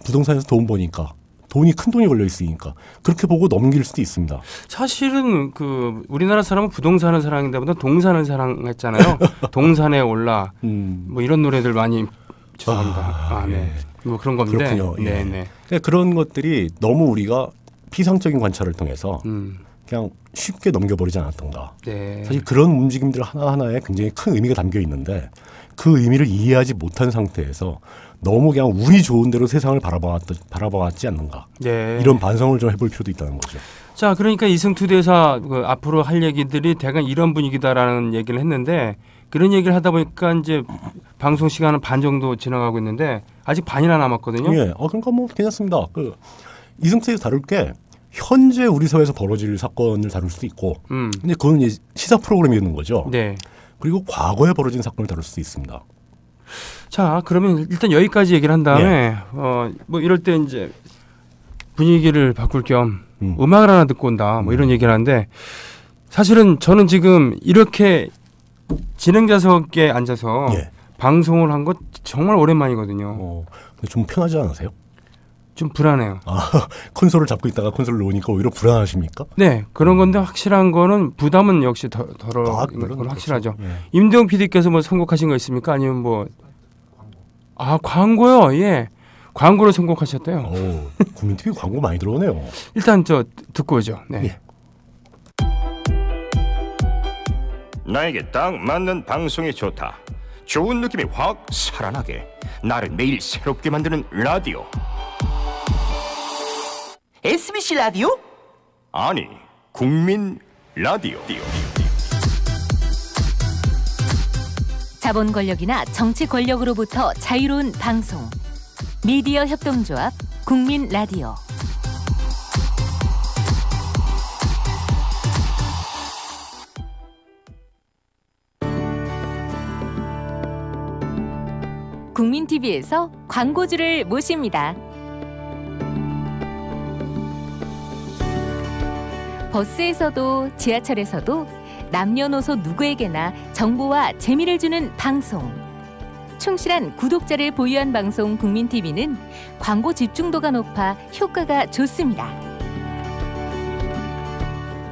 부동산에서 돈 버니까 돈이 큰 돈이 걸려 있으니까 그렇게 보고 넘길 수도 있습니다. 사실은 그 우리나라 사람은 부동산을 사랑한다보다 동산을 사랑했잖아요. 동산에 올라 뭐 이런 노래들 많이 죄송합니다. 네. 예. 뭐 그런 건데. 그렇군요. 예. 네. 그런 것들이 너무 우리가 피상적인 관찰을 통해서 그냥 쉽게 넘겨버리지 않았던가. 네. 사실 그런 움직임들 하나하나에 굉장히 큰 의미가 담겨 있는데 그 의미를 이해하지 못한 상태에서 너무 그냥 운이 좋은 대로 세상을 바라봐왔지 않는가. 네. 이런 반성을 좀 해볼 필요도 있다는 거죠. 자, 그러니까 이승투 대사 그 앞으로 할 얘기들이 대강 이런 분위기다라는 얘기를 했는데 그런 얘기를 하다 보니까 이제 방송 시간은 반 정도 지나가고 있는데 아직 반이나 남았거든요. 예. 그러니까 뭐 괜찮습니다. 그 이승투 대사 다룰 게 현재 우리 사회에서 벌어질 사건을 다룰 수도 있고, 근데 그건 이제 시사 프로그램이었는 거죠. 네. 그리고 과거에 벌어진 사건을 다룰 수도 있습니다. 자, 그러면 일단 여기까지 얘기를 한 다음에 예. 뭐 이럴 때 이제 분위기를 바꿀 겸 음악을 하나 듣고 온다, 뭐 이런 얘기를 하는데 사실은 저는 지금 이렇게 진행자석에 앉아서 예. 방송을 한 것 정말 오랜만이거든요. 좀 편하지 않으세요? 좀 불안해요. 콘솔을 잡고 있다가 콘솔을 놓으니까 오히려 불안하십니까? 네, 그런 건데 확실한 거는 부담은 역시 덜어 건 확실하죠. 예. 임대용 PD께서 뭐 선곡하신 거 있습니까? 아니면 뭐 광고요. 예, 광고를 선곡하셨대요. 국민TV 광고 많이 들어오네요. 일단 저 듣고 오죠. 네. 예. 나에게 딱 맞는 방송이 좋다. 좋은 느낌이 확 살아나게 나를 매일 새롭게 만드는 라디오. SBC 라디오? 아니, 국민 라디오. 자본 권력이나 정치 권력으로부터 자유로운 방송. 미디어 협동조합 국민 라디오. 국민TV에서 광고주를 모십니다. 버스에서도 지하철에서도 남녀노소 누구에게나 정보와 재미를 주는 방송. 충실한 구독자를 보유한 방송 국민TV는 광고 집중도가 높아 효과가 좋습니다.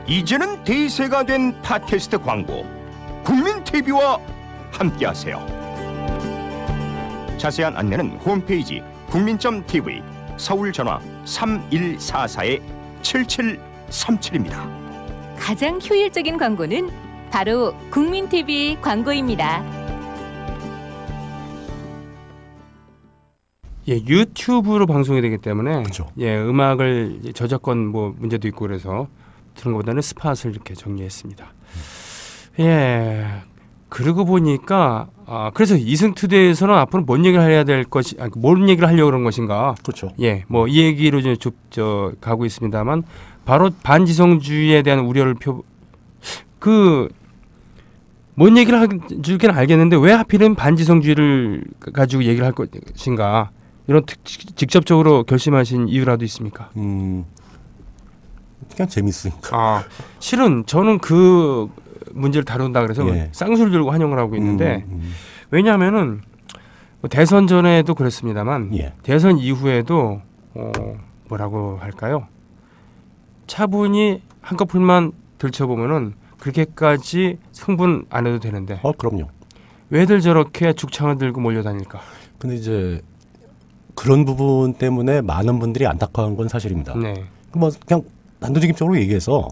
이제는 대세가 된 팟캐스트 광고. 국민TV와 함께하세요. 자세한 안내는 홈페이지 국민.tv 서울 전화 3144-7737입니다. 가장 효율적인 광고는 바로 국민TV 광고입니다. 예, 유튜브로 방송이 되기 때문에 그렇죠. 예, 음악을 저작권 뭐 문제도 있고 그래서 그런 것보다는 스팟을 이렇게 정리했습니다. 예, 그러고 보니까 그래서 이승투대에서는 앞으로 뭔 얘기를 해야 될 것이, 뭔 얘기를 하려고 그런 것인가? 그렇죠. 예, 뭐 이 얘기로 가고 있습니다만 바로 반지성주의에 대한 우려를 뭔 얘기를 할지는 알겠는데 왜 하필은 반지성주의를 가지고 얘기를 할 것인가? 이런 직접적으로 결심하신 이유라도 있습니까? 그냥 재밌으니까. 실은 저는 그 문제를 다룬다 그래서 예. 쌍수를 들고 환영을 하고 있는데 왜냐하면은 대선 전에도 그랬습니다만 예. 대선 이후에도 뭐라고 할까요? 차분히 한꺼풀만 들춰보면은 그렇게까지 흥분 안 해도 되는데. 그럼요. 왜들 저렇게 죽창을 들고 몰려다닐까? 근데 이제 그런 부분 때문에 많은 분들이 안타까운 건 사실입니다. 네. 뭐 그냥 단도직입적으로 얘기해서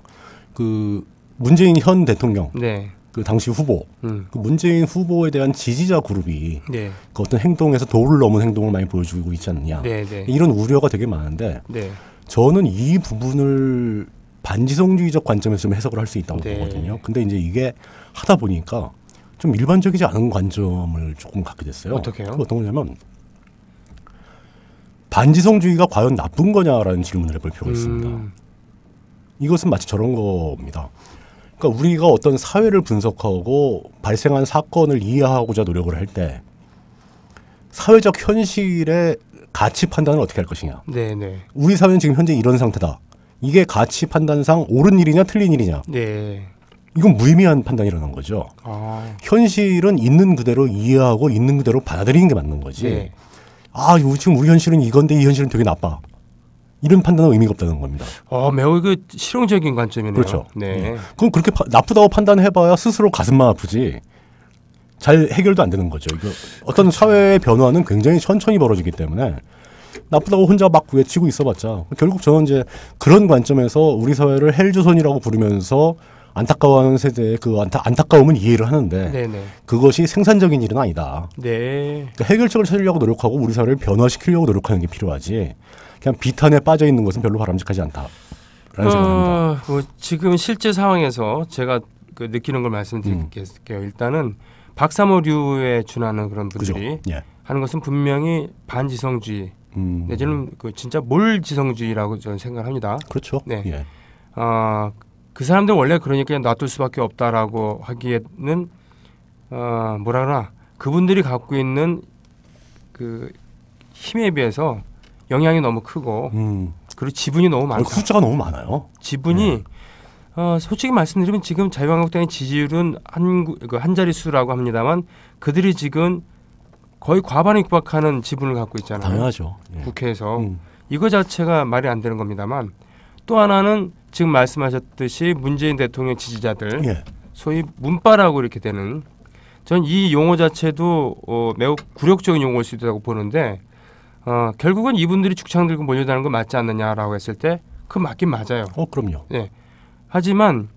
그 문재인 현 대통령, 네. 그 당시 후보, 그 문재인 후보에 대한 지지자 그룹이 네. 그 어떤 행동에서 도를 넘은 행동을 많이 보여주고 있지 않느냐. 네, 네. 이런 우려가 되게 많은데 네. 저는 이 부분을 반지성주의적 관점에서 좀 해석을 할 수 있다고 네. 보거든요. 근데 이제 이게 하다 보니까 좀 일반적이지 않은 관점을 조금 갖게 됐어요. 어떻게요? 어떤 거냐면 반지성주의가 과연 나쁜 거냐라는 질문을 해볼 필요가 있습니다. 이것은 마치 저런 겁니다. 그러니까 우리가 어떤 사회를 분석하고 발생한 사건을 이해하고자 노력을 할 때 사회적 현실의 가치 판단을 어떻게 할 것이냐. 네네. 우리 사회는 지금 현재 이런 상태다. 이게 가치 판단상 옳은 일이냐 틀린 일이냐. 네. 이건 무의미한 판단이라는 거죠. 현실은 있는 그대로 이해하고 있는 그대로 받아들이는 게 맞는 거지. 네. 지금 우리 현실은 이건데 이 현실은 되게 나빠. 이런 판단은 의미가 없다는 겁니다. 매우 실용적인 관점이네요. 그렇죠. 네. 그럼 그렇게 나쁘다고 판단해봐야 스스로 가슴만 아프지 잘 해결도 안 되는 거죠. 이거 어떤 사회의 변화는 굉장히 천천히 벌어지기 때문에 나쁘다고 혼자 막 외치고 있어봤자 결국 저는 이제 그런 관점에서 우리 사회를 헬조선이라고 부르면서 안타까워하는 세대의 그 안타까움은 이해를 하는데 네네. 그것이 생산적인 일은 아니다. 네. 그러니까 해결책을 찾으려고 노력하고 우리 사회를 변화시키려고 노력하는 게 필요하지. 그냥 비탄에 빠져 있는 것은 별로 바람직하지 않다라는 생각입니다. 지금 실제 상황에서 제가 느끼는 걸 말씀드릴게요. 일단은 박사모류에 준하는 그런 분들이 예. 하는 것은 분명히 반지성주의 내지는 진짜 몰지성주의라고 저는 생각합니다. 그렇죠. 네. 예. 그 사람들 원래 그러니까 놔둘 수밖에 없다라고 하기에는 뭐라 그러나 그분들이 갖고 있는 그 힘에 비해서 영향이 너무 크고 그리고 지분이 너무 많다. 숫자가 너무 많아요. 지분이 솔직히 말씀드리면 지금 자유한국당의 지지율은 한 자릿수라고 합니다만 그들이 지금 거의 과반에 육박하는 지분을 갖고 있잖아요. 당연하죠. 예. 국회에서 이거 자체가 말이 안 되는 겁니다만 또 하나는 지금 말씀하셨듯이 문재인 대통령 지지자들 예. 소위 문파라고 이렇게 되는 전 이 용어 자체도 매우 굴욕적인 용어일 수 있다고 보는데 결국은 이분들이 죽창 들고 몰려다니는 건 맞지 않느냐라고 했을 때 그 맞긴 맞아요. 그럼요. 네. 하지만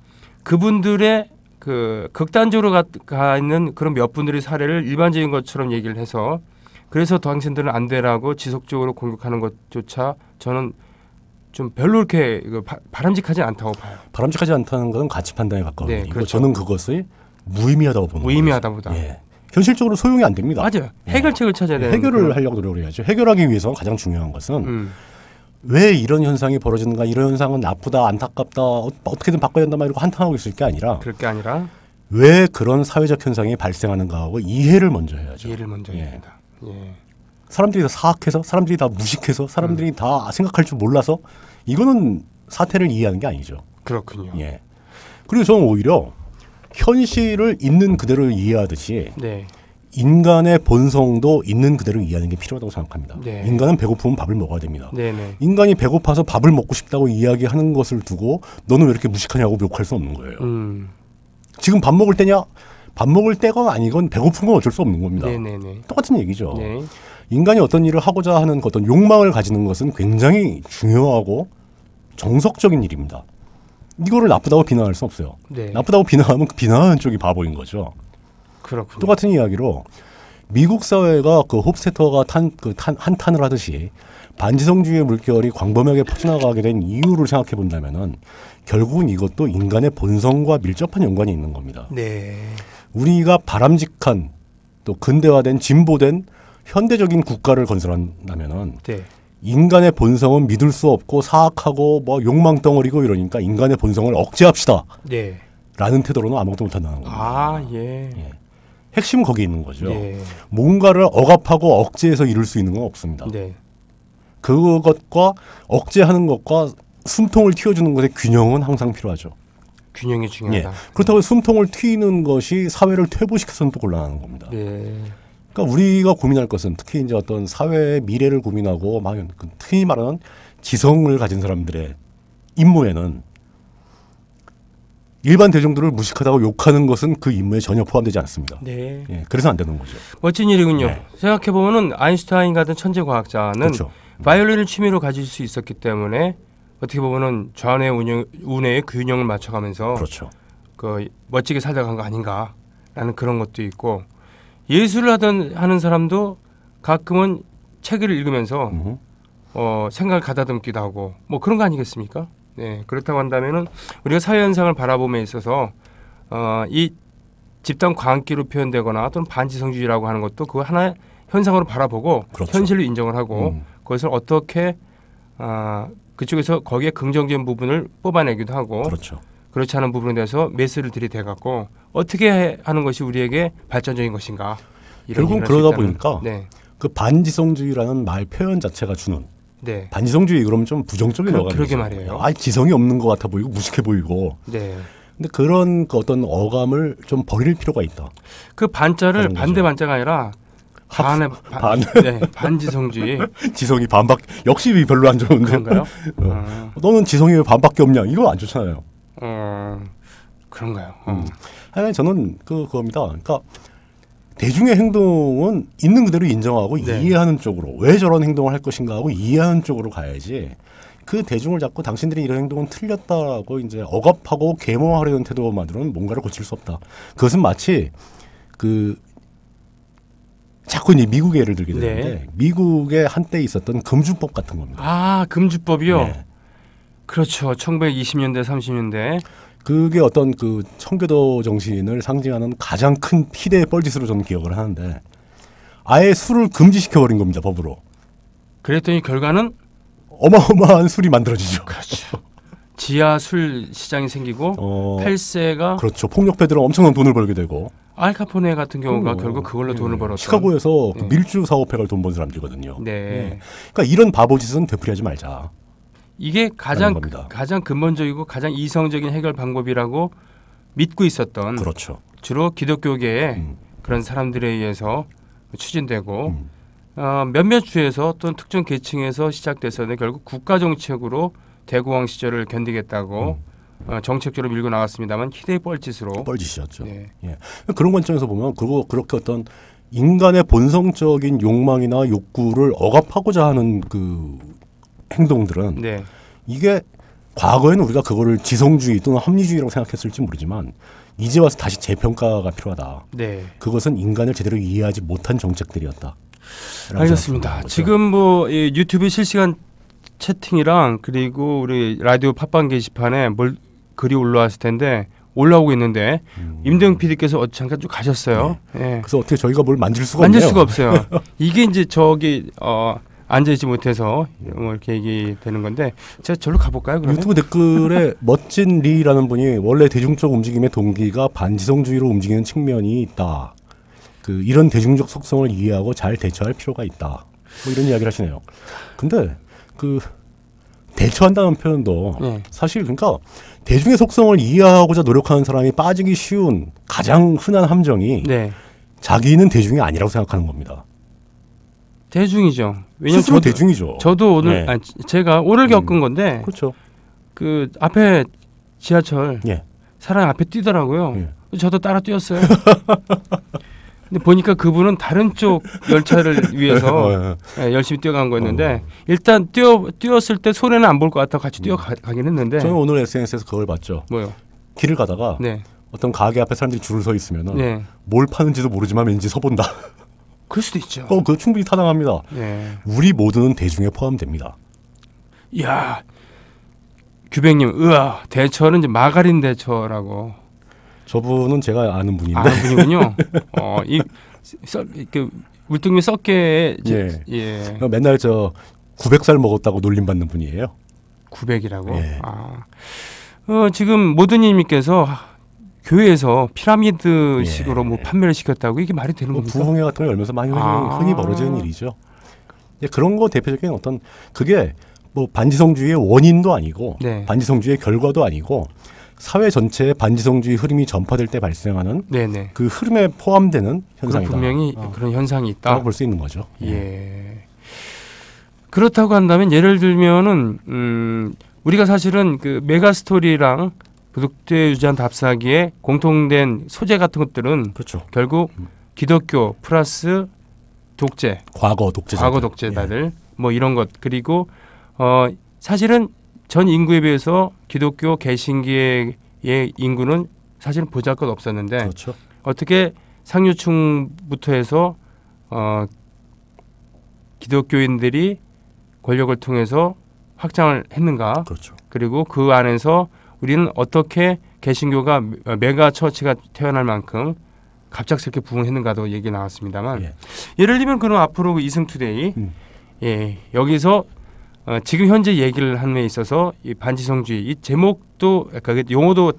그분들의 그 극단적으로 가 있는 그런 몇 분들의 사례를 일반적인 것처럼 얘기를 해서 그래서 당신들은 안 되라고 지속적으로 공격하는 것조차 저는 좀 별로 이렇게 바람직하지 않다고 봐요. 바람직하지 않다는 것은 가치 판단에 가까운 네, 일이고 그렇죠. 저는 그것을 무의미하다고 보는 거예요. 무의미하다보다. 예. 현실적으로 소용이 안 됩니다. 맞아요. 해결책을 찾아야 되는 해결을 하려고 노력을 해야죠. 해결하기 위해서 가장 중요한 것은 왜 이런 현상이 벌어지는가, 이런 현상은 나쁘다, 안타깝다, 어떻게든 바꿔야 된다, 막 이러고 한탄하고 있을 게 아니라 그럴 게 아니라 왜 그런 사회적 현상이 발생하는가 하고 이해를 먼저 해야죠. 이해를 먼저 해야 된다. 예. 사람들이 다 사악해서, 사람들이 다 무식해서, 사람들이 다 생각할 줄 몰라서 이거는 사태를 이해하는 게 아니죠. 그렇군요. 예. 그리고 저는 오히려 현실을 있는 그대로 이해하듯이 네. 인간의 본성도 있는 그대로 이해하는 게 필요하다고 생각합니다. 네. 인간은 배고프면 밥을 먹어야 됩니다. 네네. 인간이 배고파서 밥을 먹고 싶다고 이야기하는 것을 두고 너는 왜 이렇게 무식하냐고 욕할 수 없는 거예요. 지금 밥 먹을 때냐? 밥 먹을 때가 아니건 배고픈 건 어쩔 수 없는 겁니다. 네네네. 똑같은 얘기죠. 네. 인간이 어떤 일을 하고자 하는 어떤 욕망을 가지는 것은 굉장히 중요하고 정석적인 일입니다. 이거를 나쁘다고 비난할 수 없어요. 네. 나쁘다고 비난하면 그 비난하는 쪽이 바보인 거죠. 그렇군요. 똑같은 이야기로 미국 사회가 그 홉스테터가 한탄을 하듯이 반지성주의 물결이 광범위하게 퍼져나가게 된 이유를 생각해 본다면은 결국은 이것도 인간의 본성과 밀접한 연관이 있는 겁니다. 네. 우리가 바람직한 또 근대화된 진보된 현대적인 국가를 건설한다면은 네. 인간의 본성은 믿을 수 없고 사악하고 뭐 욕망 덩어리고 이러니까 인간의 본성을 억제합시다. 네. 라는 태도로는 아무것도 못한다는 겁니다. 아, 예. 예. 핵심은 거기에 있는 거죠. 예. 뭔가를 억압하고 억제해서 이룰 수 있는 건 없습니다. 네. 그것과 억제하는 것과 숨통을 틔워주는 것의 균형은 항상 필요하죠. 균형이 중요하다. 예. 그렇다고 숨통을 틔는 것이 사회를 퇴보시켜서는 또 곤란한 겁니다. 네. 그러니까 우리가 고민할 것은 특히 이제 어떤 사회의 미래를 고민하고 막 흔히 말하는 지성을 가진 사람들의 임무에는 일반 대중들을 무식하다고 욕하는 것은 그 임무에 전혀 포함되지 않습니다. 네. 예, 그래서 안 되는 거죠. 멋진 일이군요. 네. 생각해보면 아인슈타인 같은 천재 과학자는 그렇죠. 바이올린을 취미로 가질 수 있었기 때문에 어떻게 보면은 좌뇌 우뇌의 균형을 맞춰가면서 그렇죠. 그 멋지게 살다 간 거 아닌가라는 그런 것도 있고 예술을 하는 사람도 가끔은 책을 읽으면서 생각을 가다듬기도 하고 뭐 그런 거 아니겠습니까? 네, 그렇다고 한다면은 우리가 사회 현상을 바라봄에 있어서 이 집단 광기로 표현되거나 또는 반지성주의라고 하는 것도 그 하나의 현상으로 바라보고 그렇죠. 현실로 인정을 하고 그것을 어떻게 그쪽에서 거기에 긍정적인 부분을 뽑아내기도 하고 그렇죠. 그렇지 않은 부분에 대해서 메스를 들이대갖고 어떻게 하는 것이 우리에게 발전적인 것인가. 결국 그러다 보니까 네. 그 반지성주의라는 말 표현 자체가 주는 네. 반지성주의 그러면 좀 부정적인 어감이죠. 그러게 말이에요. 아, 지성이 없는 것 같아 보이고 무식해 보이고. 네. 근데 그런 그 어떤 어감을 좀 버릴 필요가 있다. 그 반자를 반대 반자가 아니라 반지성주의. 지성이 반밖 역시 별로 안 좋은데. 그런가요? 너는 지성이 왜 반밖에 없냐? 이거 안 좋잖아요. 그런가요? 하여간 저는 그겁니다. 그러니까 대중의 행동은 있는 그대로 인정하고 네. 이해하는 쪽으로 왜 저런 행동을 할 것인가 하고 이해하는 쪽으로 가야지. 그 대중을 잡고 당신들이 이런 행동은 틀렸다고 이제 억압하고 계모하려는 태도만으로는 뭔가를 고칠 수 없다. 그것은 마치 자꾸 이제 미국의 예를 들게 되는데 네. 미국에 한때 있었던 금주법 같은 겁니다. 아, 금주법이요? 네. 그렇죠. 1920년대, 30년대. 그게 어떤 그 청교도 정신을 상징하는 가장 큰 희대의 뻘짓으로 저는 기억을 하는데 아예 술을 금지시켜버린 겁니다. 법으로. 그랬더니 결과는 어마어마한 술이 만들어지죠. 그렇죠. 지하 술 시장이 생기고 8세가 그렇죠. 폭력배들은 엄청난 돈을 벌게 되고 알카포네 같은 경우가 결국 그걸로 돈을 벌었던 시카고에서 그 밀주 사업해가 돈 번 사람들이거든요. 네. 그러니까 이런 바보짓은 되풀이하지 말자. 이게 가장 근본적이고 가장 이성적인 해결 방법이라고 믿고 있었던 그렇죠. 주로 기독교계의 그런 사람들에 의해서 추진되고 몇몇 주에서 또는 특정 계층에서 시작돼서는 결국 국가 정책으로 대공황 시절을 견디겠다고 정책적으로 밀고 나갔습니다만 희대의 뻘짓으로 뻘짓이었죠. 네. 예. 그런 관점에서 보면 그렇게 어떤 인간의 본성적인 욕망이나 욕구를 억압하고자 하는 그 행동들은 네. 이게 과거에는 우리가 그거를 지성주의 또는 합리주의라고 생각했을지 모르지만 이제 와서 다시 재평가가 필요하다. 네. 그것은 인간을 제대로 이해하지 못한 정책들이었다. 알겠습니다. 지금 뭐 유튜브 실시간 채팅이랑 그리고 우리 라디오 팟빵 게시판에 글이 올라왔을 텐데 올라오고 있는데 임대영 PD께서 잠깐 좀 가셨어요. 네. 네. 그래서 어떻게 저희가 뭘 만질 수가 없네요. 만질 수가 없어요. 이게 이제 저기 앉아있지 못해서 뭐 이렇게 얘기되는 건데 제가 저로 가볼까요? 그러면? 유튜브 댓글에 멋진 리라는 분이 원래 대중적 움직임의 동기가 반지성주의로 움직이는 측면이 있다. 이런 대중적 속성을 이해하고 잘 대처할 필요가 있다. 뭐 이런 이야기를 하시네요. 근데 대처한다는 표현도 사실 그러니까 대중의 속성을 이해하고자 노력하는 사람이 빠지기 쉬운 가장 흔한 함정이 자기는 대중이 아니라고 생각하는 겁니다. 대중이죠. 왜냐면 스스로 대중이죠. 저도 오늘 제가 오늘 겪은 건데 그렇죠. 그 앞에 지하철 사람이 앞에 뛰더라고요. 저도 따라 뛰었어요. 근데 보니까 그분은 다른 쪽 열차를 위해서 열심히 뛰어간 거였는데 일단 뛰었을 때 손해는 안 볼 것 같아 같이 뛰어가긴 했는데 저는 오늘 SNS에서 그걸 봤죠. 뭐요? 길을 가다가 어떤 가게 앞에 사람들이 줄을 서 있으면은 뭘 파는지도 모르지만 왠지 서본다. 그럴 수도 있죠. 그거 충분히 타당합니다. 우리 모두는 대중에 포함됩니다. 이야, 규백님, 대처는 이제 마가린 대처라고. 저분은 제가 아는 분인데. 아는 분이군요. 물뚱미 썩게 맨날 900살 먹었다고 놀림받는 분이에요. 900이라고. 지금 모드님께서 교회에서 피라미드식으로 뭐 판매를 시켰다고 이게 말이 되는 겁니까? 부흥회 같은 거 열면서 많이 흔히 벌어지는 일이죠. 그런 거 대표적인 어떤 그게 뭐 반지성주의의 원인도 아니고 반지성주의의 결과도 아니고 사회 전체에 반지성주의 흐름이 전파될 때 발생하는 그 흐름에 포함되는 현상이다. 분명히 그런 현상이 있다고 볼 수 있는 거죠. 그렇다고 한다면 예를 들면은 우리가 사실은 그 메가스토리랑 부득대 유지한 답사기에 공통된 소재 같은 것들은 결국 기독교 플러스 독재, 과거 독재자들 뭐 이런 것 그리고 사실은 전 인구에 비해서 기독교 개신교의 인구는 사실은 보잘것 없었는데 어떻게 상류층부터 해서 기독교인들이 권력을 통해서 확장을 했는가? 그리고 그 안에서 우리는 어떻게 개신교가 메가 처치가 태어날 만큼 갑작스럽게 부흥했는가도 얘기 나왔습니다만 예를 들면 그럼 앞으로 이승투데이 여기서 지금 현재 얘기를 하는 데 있어서 이 반지성주의 이 제목도 그러니까 용어도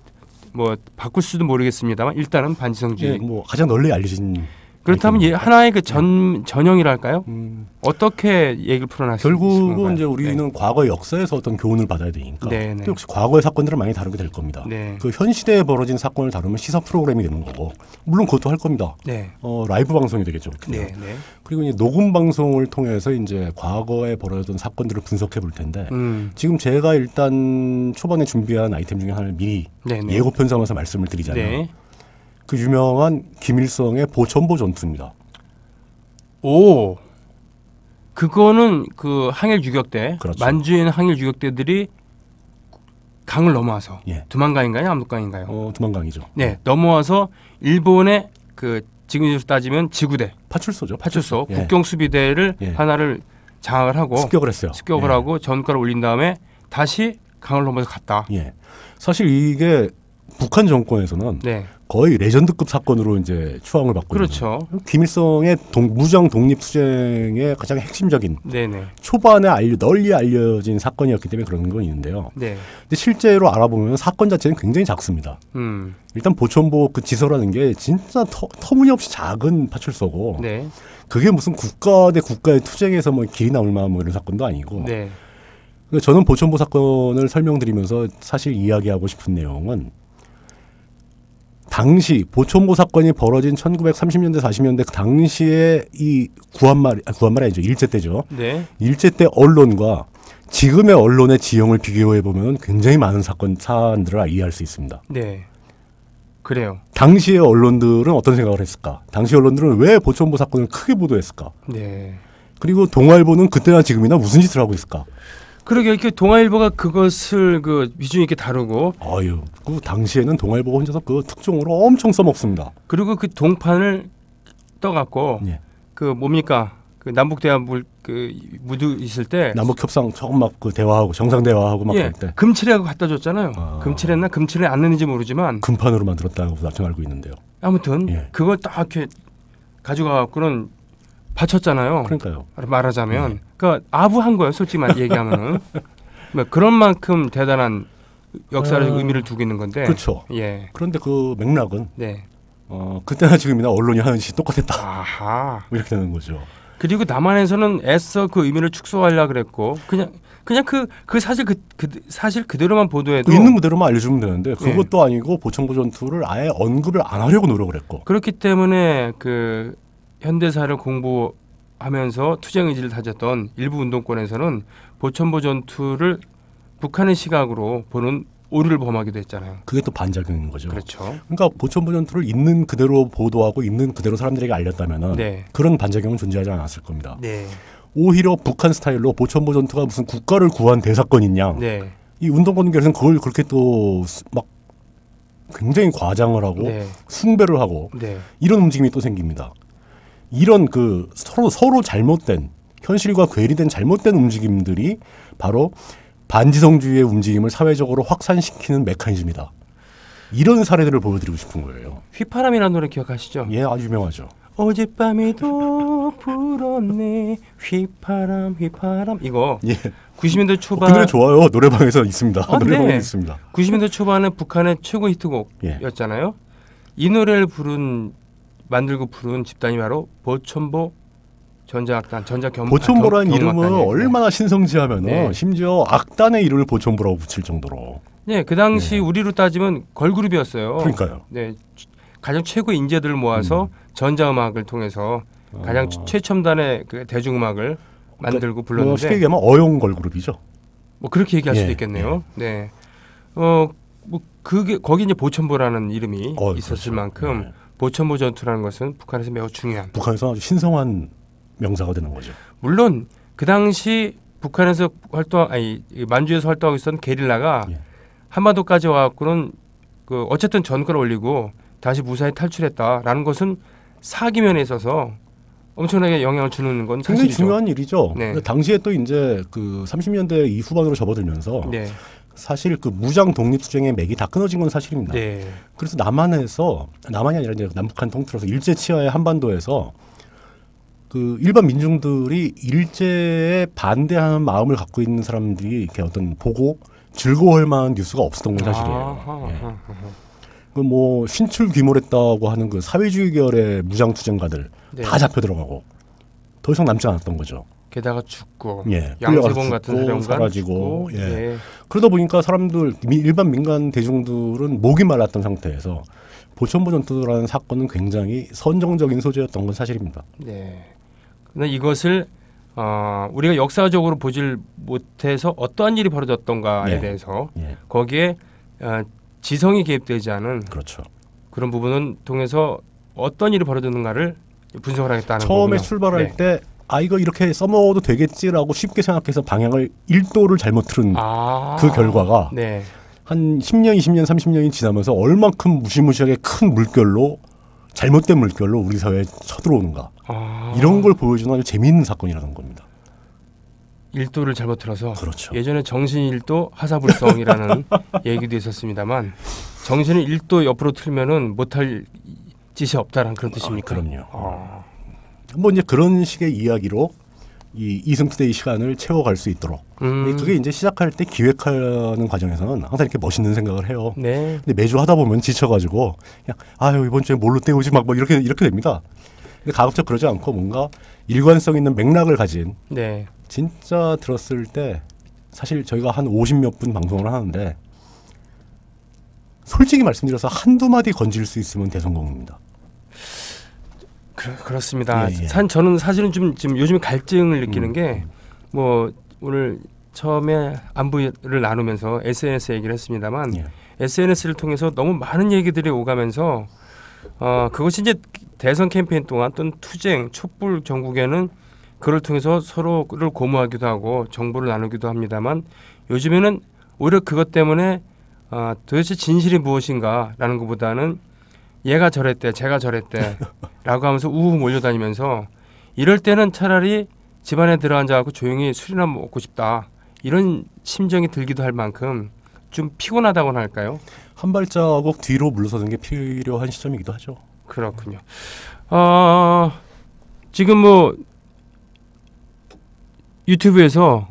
뭐 바꿀 수도 모르겠습니다만 일단은 반지성주의 뭐 가장 널리 알려진 그렇다면 하나의 그 전형이랄까요? 어떻게 얘기를 풀어나시는 결국은 이제 우리는 과거의 역사에서 어떤 교훈을 받아야 되니까 또 역시 과거의 사건들은 많이 다루게 될 겁니다. 그 현 시대에 벌어진 사건을 다루면 시사 프로그램이 되는 거고 물론 그것도 할 겁니다. 라이브 방송이 되겠죠. 그리고 이제 녹음 방송을 통해서 이제 과거에 벌어졌던 사건들을 분석해 볼 텐데 지금 제가 일단 초반에 준비한 아이템 중에 하나를 미리 예고편 삼아서 말씀을 드리자면 그 유명한 김일성의 보천보 전투입니다. 오, 그거는 그 항일 유격대, 만주에 있는 항일 유격대들이 강을 넘어와서 두만강인가요, 압록강인가요? 두만강이죠. 넘어와서 일본의 그 지금으로 따지면 지구대, 파출소 국경 수비대를 하나를 장악을 하고 습격을 했어요. 습격을 하고 전과를 올린 다음에 다시 강을 넘어서 갔다. 사실 이게 북한 정권에서는 거의 레전드급 사건으로 이제 추앙을 받고 있는 김일성의 무장 독립 투쟁의 가장 핵심적인 초반에 널리 알려진 사건이었기 때문에 그런 건 있는데요. 근데 실제로 알아보면 사건 자체는 굉장히 작습니다. 일단 보천보 그 지서라는 게 진짜 터무니없이 작은 파출소고 그게 무슨 국가 대 국가의 투쟁에서 뭐 길이 나올 만한 뭐 이런 사건도 아니고 저는 보천보 사건을 설명드리면서 사실 이야기하고 싶은 내용은 당시 보천보 사건이 벌어진 1930년대 40년대 그 당시에 이 구한말이 아니죠. 일제 때죠. 일제 때 언론과 지금의 언론의 지형을 비교해 보면 굉장히 많은 사안들을 이해할 수 있습니다. 그래요. 당시의 언론들은 어떤 생각을 했을까? 당시 언론들은 왜 보천보 사건을 크게 보도했을까? 그리고 동아일보는 그때나 지금이나 무슨 짓을 하고 있을까? 그러게 이렇게 동아일보가 그것을 그 비중 있게 다루고 그 당시에는 동아일보가 혼자서 그 특종으로 엄청 써먹습니다. 그리고 그 동판을 떠갖고 그 뭡니까 그 남북 대화 그 무드 있을 때 남북 협상 처음 막 그 대화하고 정상 대화하고 막 그럴 때 금칠하고 갖다 줬잖아요. 금칠했나 금칠을 안 했는지 모르지만 금판으로 만들었다고 나중에 알고 있는데요. 아무튼 그걸 딱 이렇게 가져가갖고는 바쳤잖아요. 그러니까요. 말하자면 그러니까 아부한 거예요. 솔직히 얘기하면은 그런 만큼 대단한 역사적 의미를 두고 있는 건데. 그렇죠. 그런데 그 맥락은 그때나 지금이나 언론이 하는 짓이 똑같았다. 이렇게 되는 거죠. 그리고 남한에서는 애써 그 의미를 축소하려고 그랬고 그냥 그 사실 그대로만 보도해도 있는 그대로만 알려주면 되는데 그것도 아니고 보천보 전투를 아예 언급을 안 하려고 노력을 했고 그렇기 때문에 그 현대사를 공부하면서 투쟁 의지를 다졌던 일부 운동권에서는 보천보 전투를 북한의 시각으로 보는 오류를 범하기도 했잖아요. 그게 또 반작용인 거죠. 그렇죠. 그러니까 보천보 전투를 있는 그대로 보도하고 있는 그대로 사람들에게 알렸다면은 네. 그런 반작용은 존재하지 않았을 겁니다. 네. 오히려 북한 스타일로 보천보 전투가 무슨 국가를 구한 대사건인 양, 네. 이 운동권계에서는 그걸 그렇게 또 막 굉장히 과장을 하고 네. 숭배를 하고 네. 이런 움직임이 또 생깁니다. 이런 그 서로 잘못된 현실과 괴리된 잘못된 움직임들이 바로 반지성주의의 움직임을 사회적으로 확산시키는 메커니즘이다. 이런 사례들을 보여드리고 싶은 거예요. 휘파람이라는 노래 기억하시죠? 예, 아주 유명하죠. 어젯밤에도 불었네 휘파람 휘파람 이거 예. 90년대 초반 그 노래 좋아요. 노래방에서 있습니다. 노래방에 네. 있습니다. 90년대 초반에 북한의 최고 히트곡이었잖아요. 이 노래를 만들고 부른 집단이 바로 보천보 전자악단, 보천보라는 이름은 얼마나 신성지하면은 네. 심지어 악단의 이름을 보천보라고 붙일 정도로. 네, 그 당시 우리로 따지면 걸그룹이었어요. 그러니까요. 네, 가장 최고의 인재들을 모아서 전자음악을 통해서 가장 최첨단의 그 대중음악을 만들고 불렀는데 쉽게 얘기하면 어용 걸그룹이죠. 뭐 그렇게 얘기할 수도 예, 있겠네요. 네, 뭐 그게 거기 이제 보천보라는 이름이 있었을 그렇죠. 만큼 네. 보천보 전투라는 것은 북한에서 매우 중요한. 북한에서 아주 신성한 명사가 되는 거죠. 물론 그 당시 북한에서 만주에서 활동하고 있었던 게릴라가 한반도까지 와갖고는 그 어쨌든 전과를 올리고 다시 무사히 탈출했다라는 것은 사기면에 있어서 엄청나게 영향을 주는 건 굉장히 사실이죠. 중요한 일이죠. 네. 당시에 또 이제 그 30년대 이 후반으로 접어들면서 네. 사실 그 무장 독립투쟁의 맥이 다 끊어진 건 사실입니다. 네. 그래서 남한이 아니라 이제 남북한 통틀어서 일제 치하의 한반도에서 그 일반 민중들이 일제에 반대하는 마음을 갖고 있는 사람들이 이렇게 어떤 보고 즐거워할 만한 뉴스가 없었던 건 사실이에요. 그 뭐 신출 귀몰했다고 하는 그 사회주의 계열의 무장 투쟁가들 네. 다 잡혀 들어가고 더 이상 남지 않았던 거죠. 게다가 죽고 예, 양세봉 같은 사령관 사라지고 죽고, 예. 예. 그러다 보니까 사람들 일반 민간 대중들은 목이 말랐던 상태에서 보천보 전투라는 사건은 굉장히 선정적인 소재였던 건 사실입니다. 네. 그러나 이것을 우리가 역사적으로 보질 못해서 어떠한 일이 벌어졌던가에 대해서 거기에 지성이 개입되지 않은 그렇죠. 그런 부분은 통해서 어떤 일이 벌어졌는가를 분석을 하겠다는 처음에 거군요. 출발할 때 이거 이렇게 써먹어도 되겠지라고 쉽게 생각해서 방향을 1도를 잘못 틀은 그 결과가 한 10년, 20년, 30년이 지나면서 얼만큼 무시무시하게 큰 물결로 잘못된 물결로 우리 사회에 쳐들어오는가 이런 걸 보여주는 아주 재미있는 사건이라는 겁니다. 1도를 잘못 틀어서 그렇죠. 예전에 정신 1도 하사불성이라는 얘기도 있었습니다만 정신을 1도 옆으로 틀면은 못할 짓이 없다라는 그런 뜻입니까? 그럼요. 뭐 이제 그런 식의 이야기로 이 이승투데이 시간을 채워갈 수 있도록 그게 이제 시작할 때 기획하는 과정에서는 항상 이렇게 멋있는 생각을 해요. 네. 근데 매주 하다 보면 지쳐가지고 그냥 이번 주에 뭘로 때우지 막 이렇게 됩니다. 근데 가급적 그러지 않고 뭔가 일관성 있는 맥락을 가진 진짜 들었을 때 사실 저희가 한 50몇 분 방송을 하는데 솔직히 말씀드려서 한두 마디 건질 수 있으면 대성공입니다. 그렇습니다. 저는 사실은 좀 지금 요즘에 갈증을 느끼는 게 뭐 오늘 처음에 안부를 나누면서 SNS 얘기를 했습니다만 SNS를 통해서 너무 많은 얘기들이 오가면서 그것이 이제 대선 캠페인 동안 또는 투쟁, 촛불 전국에는 그걸 통해서 서로를 고무하기도 하고 정보를 나누기도 합니다만 요즘에는 오히려 그것 때문에 도대체 진실이 무엇인가라는 것보다는 얘가 저랬대, 제가 저랬대 라고 하면서 우후 몰려다니면서 이럴 때는 차라리 집안에 들어앉아서 조용히 술이나 먹고 싶다 이런 심정이 들기도 할 만큼 좀 피곤하다고나 할까요? 한 발자국 뒤로 물러서는 게 필요한 시점이기도 하죠. 그렇군요. 지금 뭐 유튜브에서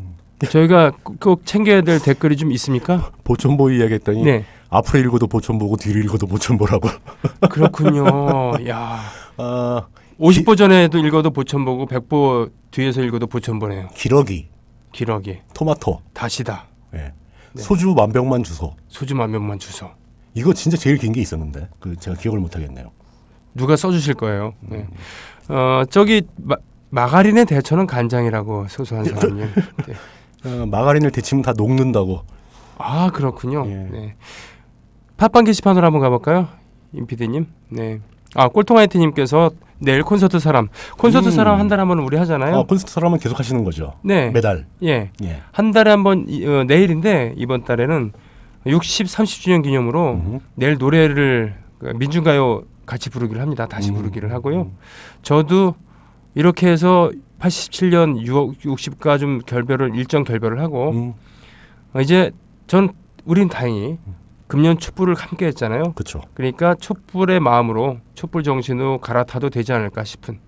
저희가 꼭 챙겨야 될 댓글이 좀 있습니까? 보천보 이야기했더니 앞으로 읽어도 보천보고 뒤로 읽어도 보천보라고. 그렇군요. 야, 50보 전에도 읽어도 보천보고 100보 뒤에서 읽어도 보천보네요. 기러기, 토마토, 다시다. 소주 만병만 주소. 이거 진짜 제일 긴 게 있었는데 제가 기억을 못 하겠네요. 누가 써주실 거예요. 저기 마가린의 대처는 간장이라고 소소한 사람님. 마가린을 데치면 다 녹는다고. 아 그렇군요. 예. 네. 팟빵 게시판으로 한번 가볼까요, 임 PD님? 네. 아 꼴통아이티님께서 내일 콘서트 사람 한 달에 한 번 우리 하잖아요. 콘서트 사람은 계속 하시는 거죠. 네. 매달. 예. 한 달에 한 번 내일인데 이번 달에는 30주년 기념으로 내일 노래를 민중가요 같이 부르기를 합니다. 다시 부르기를 하고요. 저도 이렇게 해서 87년 60가 좀 일정 결별을 하고 이제 우린 다행히 금년 촛불을 함께 했잖아요. 그렇죠. 그러니까 촛불의 마음으로 촛불 정신으로 갈아타도 되지 않을까 싶은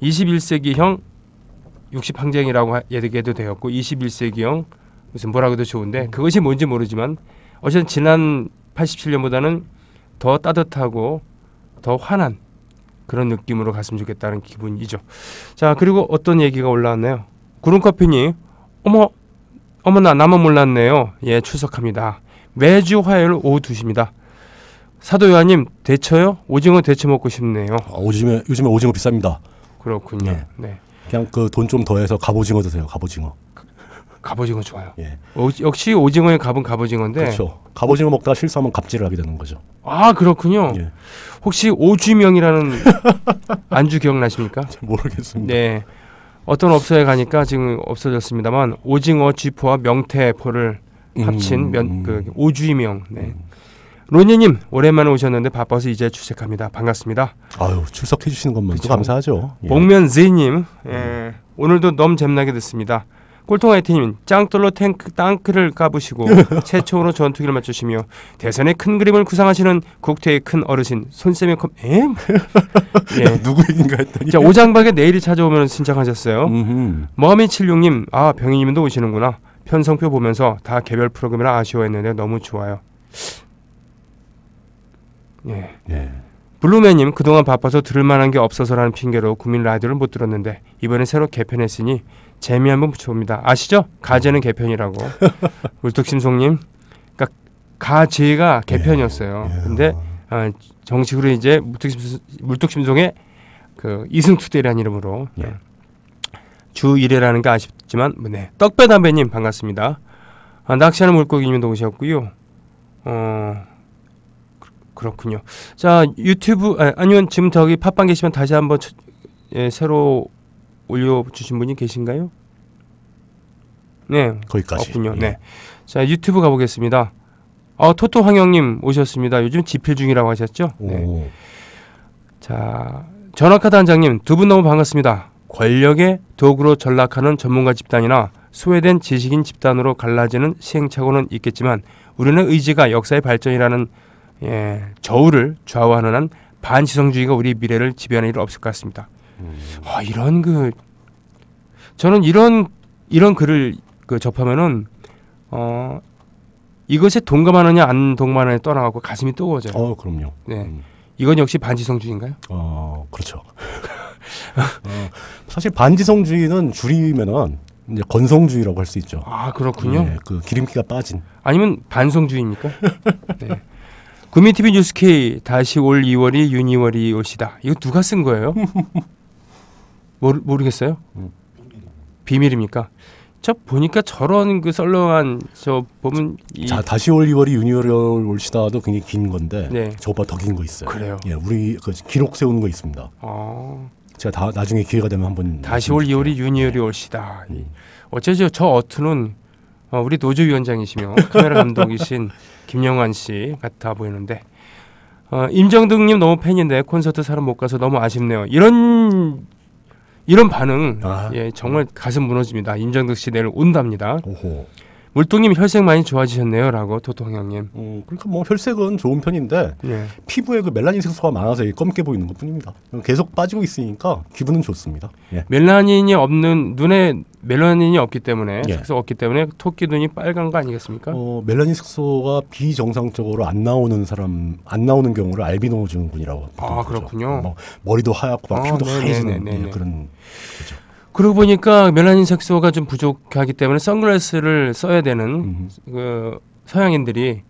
21세기형 60항쟁이라고 얘기해도 되었고 21세기형 무슨 뭐라고 해도 좋은데 그것이 뭔지 모르지만 어쨌든 지난 87년보다는 더 따뜻하고 더 환한 그런 느낌으로 갔으면 좋겠다는 기분이죠. 자 그리고 어떤 얘기가 올라왔나요? 구름커피님 어머나 나만 몰랐네요. 예 출석합니다. 매주 화요일 오후 2시입니다. 사도요한님 대처요? 오징어 대처 먹고 싶네요. 요즘에 오징어 비쌉니다. 그렇군요. 네. 그냥 그 돈 좀 더해서 갑오징어 드세요. 갑오징어. 갑오징어 좋아요. 예. 역시 오징어의 갑은 갑오징어인데. 그렇죠. 갑오징어 먹다가 실수하면 갑질을 하게 되는 거죠. 아 그렇군요. 예. 혹시 오주명이라는 안주 기억나십니까? 모르겠습니다. 네. 어떤 업소에 가니까 지금 없어졌습니다만 오징어 쥐포와 명태포를 합친 오주이명. 네. 로니님 오랜만에 오셨는데 바빠서 이제 출석합니다. 반갑습니다. 아유 출석해 주시는 것만도 감사하죠. 예. 복면제님 오늘도 너무 잼나게 듣습니다. 꼴통아이티님 짱돌로 땅크를 까부시고 최초로 전투기를 맞추시며 대선의 큰 그림을 구상하시는 국태의 큰 어르신 손쌤의 예? 누구 얘기인가 했더니 자, 오장박에 내일이 찾아오면 신청하셨어요. 머미76님 병희님도 오시는구나. 편성표 보면서 다 개별 프로그램이라 아쉬워했는데 너무 좋아요. 예. 블루맨님 그동안 바빠서 들을 만한 게 없어서라는 핑계로 국민 라디오를 못 들었는데 이번에 새로 개편했으니 재미 한번 붙여봅니다. 아시죠? 가재는 개편이라고. 물뚝심송님 그러니까 가재가 개편이었어요. 근데 정식으로 이제 물뚝심송의 그 이승투대라는 이름으로 주 1회라는 게 아쉽지만 떡배담배님 반갑습니다. 낚시하는 물고기님도 오셨고요. 그렇군요. 자 유튜브 아니면 지금 저기 팟빵 게시판 다시 한번 새로 올려주신 분이 계신가요? 네, 거기까지. 없군요. 네. 자 유튜브 가보겠습니다. 토토 황영님 오셨습니다. 요즘 집필 중이라고 하셨죠? 네. 자 전화카드 한장님 두 분 너무 반갑습니다. 권력의 도구로 전락하는 전문가 집단이나 소외된 지식인 집단으로 갈라지는 시행착오는 있겠지만 우리는 의지가 역사의 발전이라는 저울을 좌우하는 한 반지성주의가 우리 미래를 지배하는 일 없을 것 같습니다. 저는 이런 글을 접하면은 이것에 동감하느냐 안 동감하느냐 떠나가고 가슴이 뜨거워져요. 그럼요. 네, 이건 역시 반지성주의인가요? 그렇죠. 사실 반지성주의는 줄이면은 이제 건성주의라고 할 수 있죠. 아 그렇군요. 네, 그 기름기가 빠진. 아니면 반성주의입니까? 네. 구미TV 뉴스K 다시 올 2월이 윤이월이 올시다. 이거 누가 쓴 거예요? 모르겠어요. 비밀입니까? 저 보니까 저런 그 썰렁한 저 보면 자 다시 올 2월이 윤이월이 올시다도 굉장히 긴 건데 저보다 더 긴 거 있어요. 그래요? 예, 우리 그 기록 세우는 거 있습니다. 제가 나중에 기회가 되면 한번 다시 올 2월이 윤이월이 올시다. 어째죠? 저 어투는 우리 노조위원장이시며 카메라 감독이신 김영환 씨 같아 보이는데 임정득님 너무 팬인데 콘서트 사람 못 가서 너무 아쉽네요. 이런 반응 정말 가슴 무너집니다. 임정득 씨 내일 온답니다. 오호. 물뚱님 혈색 많이 좋아지셨네요라고 토토 형님. 그러니까 뭐 혈색은 좋은 편인데 피부에 그 멜라닌 색소가 많아서 검게 보이는 것뿐입니다. 계속 빠지고 있으니까 기분은 좋습니다. 멜라닌이 없는 눈에 멜라닌이 없기 때문에 색소가 없기 때문에 토끼 눈이 빨간 거 아니겠습니까? 멜라닌 색소가 비정상적으로 안 나오는 경우를 알비노 증후군이라고. 그렇군요. 뭐 머리도 하얗고 막 피부도 하얘지는 그런 거죠. 그러고 보니까 멜라닌 색소가 좀 부족하기 때문에 선글라스를 써야 되는 그 서양인들이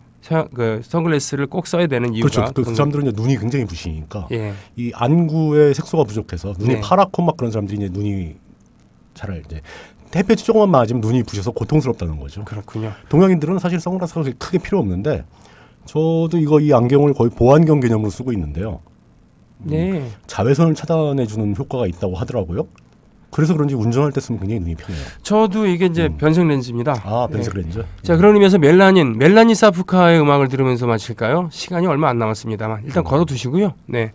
선글라스를 꼭 써야 되는 이유가 그렇죠. 그 사람들은 이제 눈이 굉장히 부시니까 이 안구에 색소가 부족해서 눈이 파랗고 막 그런 사람들이 이제 눈이 잘 이제 햇볕이 조금만 맞으면 눈이 부셔서 고통스럽다는 거죠. 그렇군요. 동양인들은 사실 선글라스가 크게 필요 없는데 저도 이 안경을 거의 보안경 개념으로 쓰고 있는데요. 네. 자외선을 차단해주는 효과가 있다고 하더라고요. 그래서 그런지 운전할 때 쓰면 굉장히 눈이 편해요. 저도 이게 이제 변색 렌즈입니다. 변색 렌즈. 자, 그런 의미에서 멜라닌 사프카의 음악을 들으면서 마칠까요? 시간이 얼마 안 남았습니다만 일단 걸어두시고요. 네.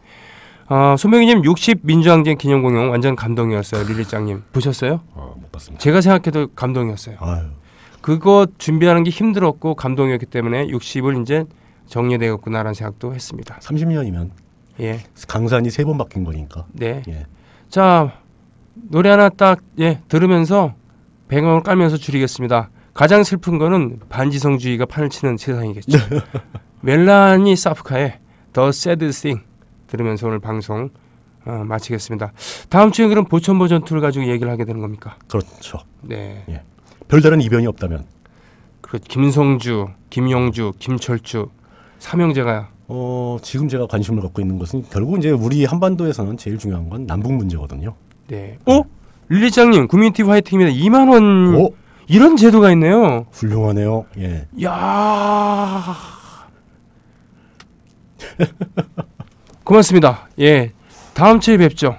손명희님 60 민주항쟁 기념공연 완전 감동이었어요. 릴리짱님 보셨어요? 못 봤습니다. 제가 생각해도 감동이었어요. 아유. 그거 준비하는 게 힘들었고 감동이었기 때문에 60을 이제 정리되었구나라는 생각도 했습니다. 30년이면 강산이 3번 바뀐 거니까. 네. 자, 노래 하나 딱 들으면서 배경을 깔면서 줄이겠습니다. 가장 슬픈 거는 반지성주의가 판을 치는 세상이겠죠. 멜라니 사프카의 The Sad Thing 들으면서 오늘 방송 마치겠습니다. 다음 주에 그럼 보천보 전투를 가지고 얘기를 하게 되는 겁니까? 그렇죠. 네. 별다른 이변이 없다면. 김성주, 김용주, 김철주 삼형제가 지금 제가 관심을 갖고 있는 것은 결국 이제 우리 한반도에서는 제일 중요한 건 남북 문제거든요. 네. 릴리짱님 구민티 화이팅입니다. 2만 원 이런 제도가 있네요. 훌륭하네요. 예. 야. 고맙습니다. 예. 다음 주에 뵙죠.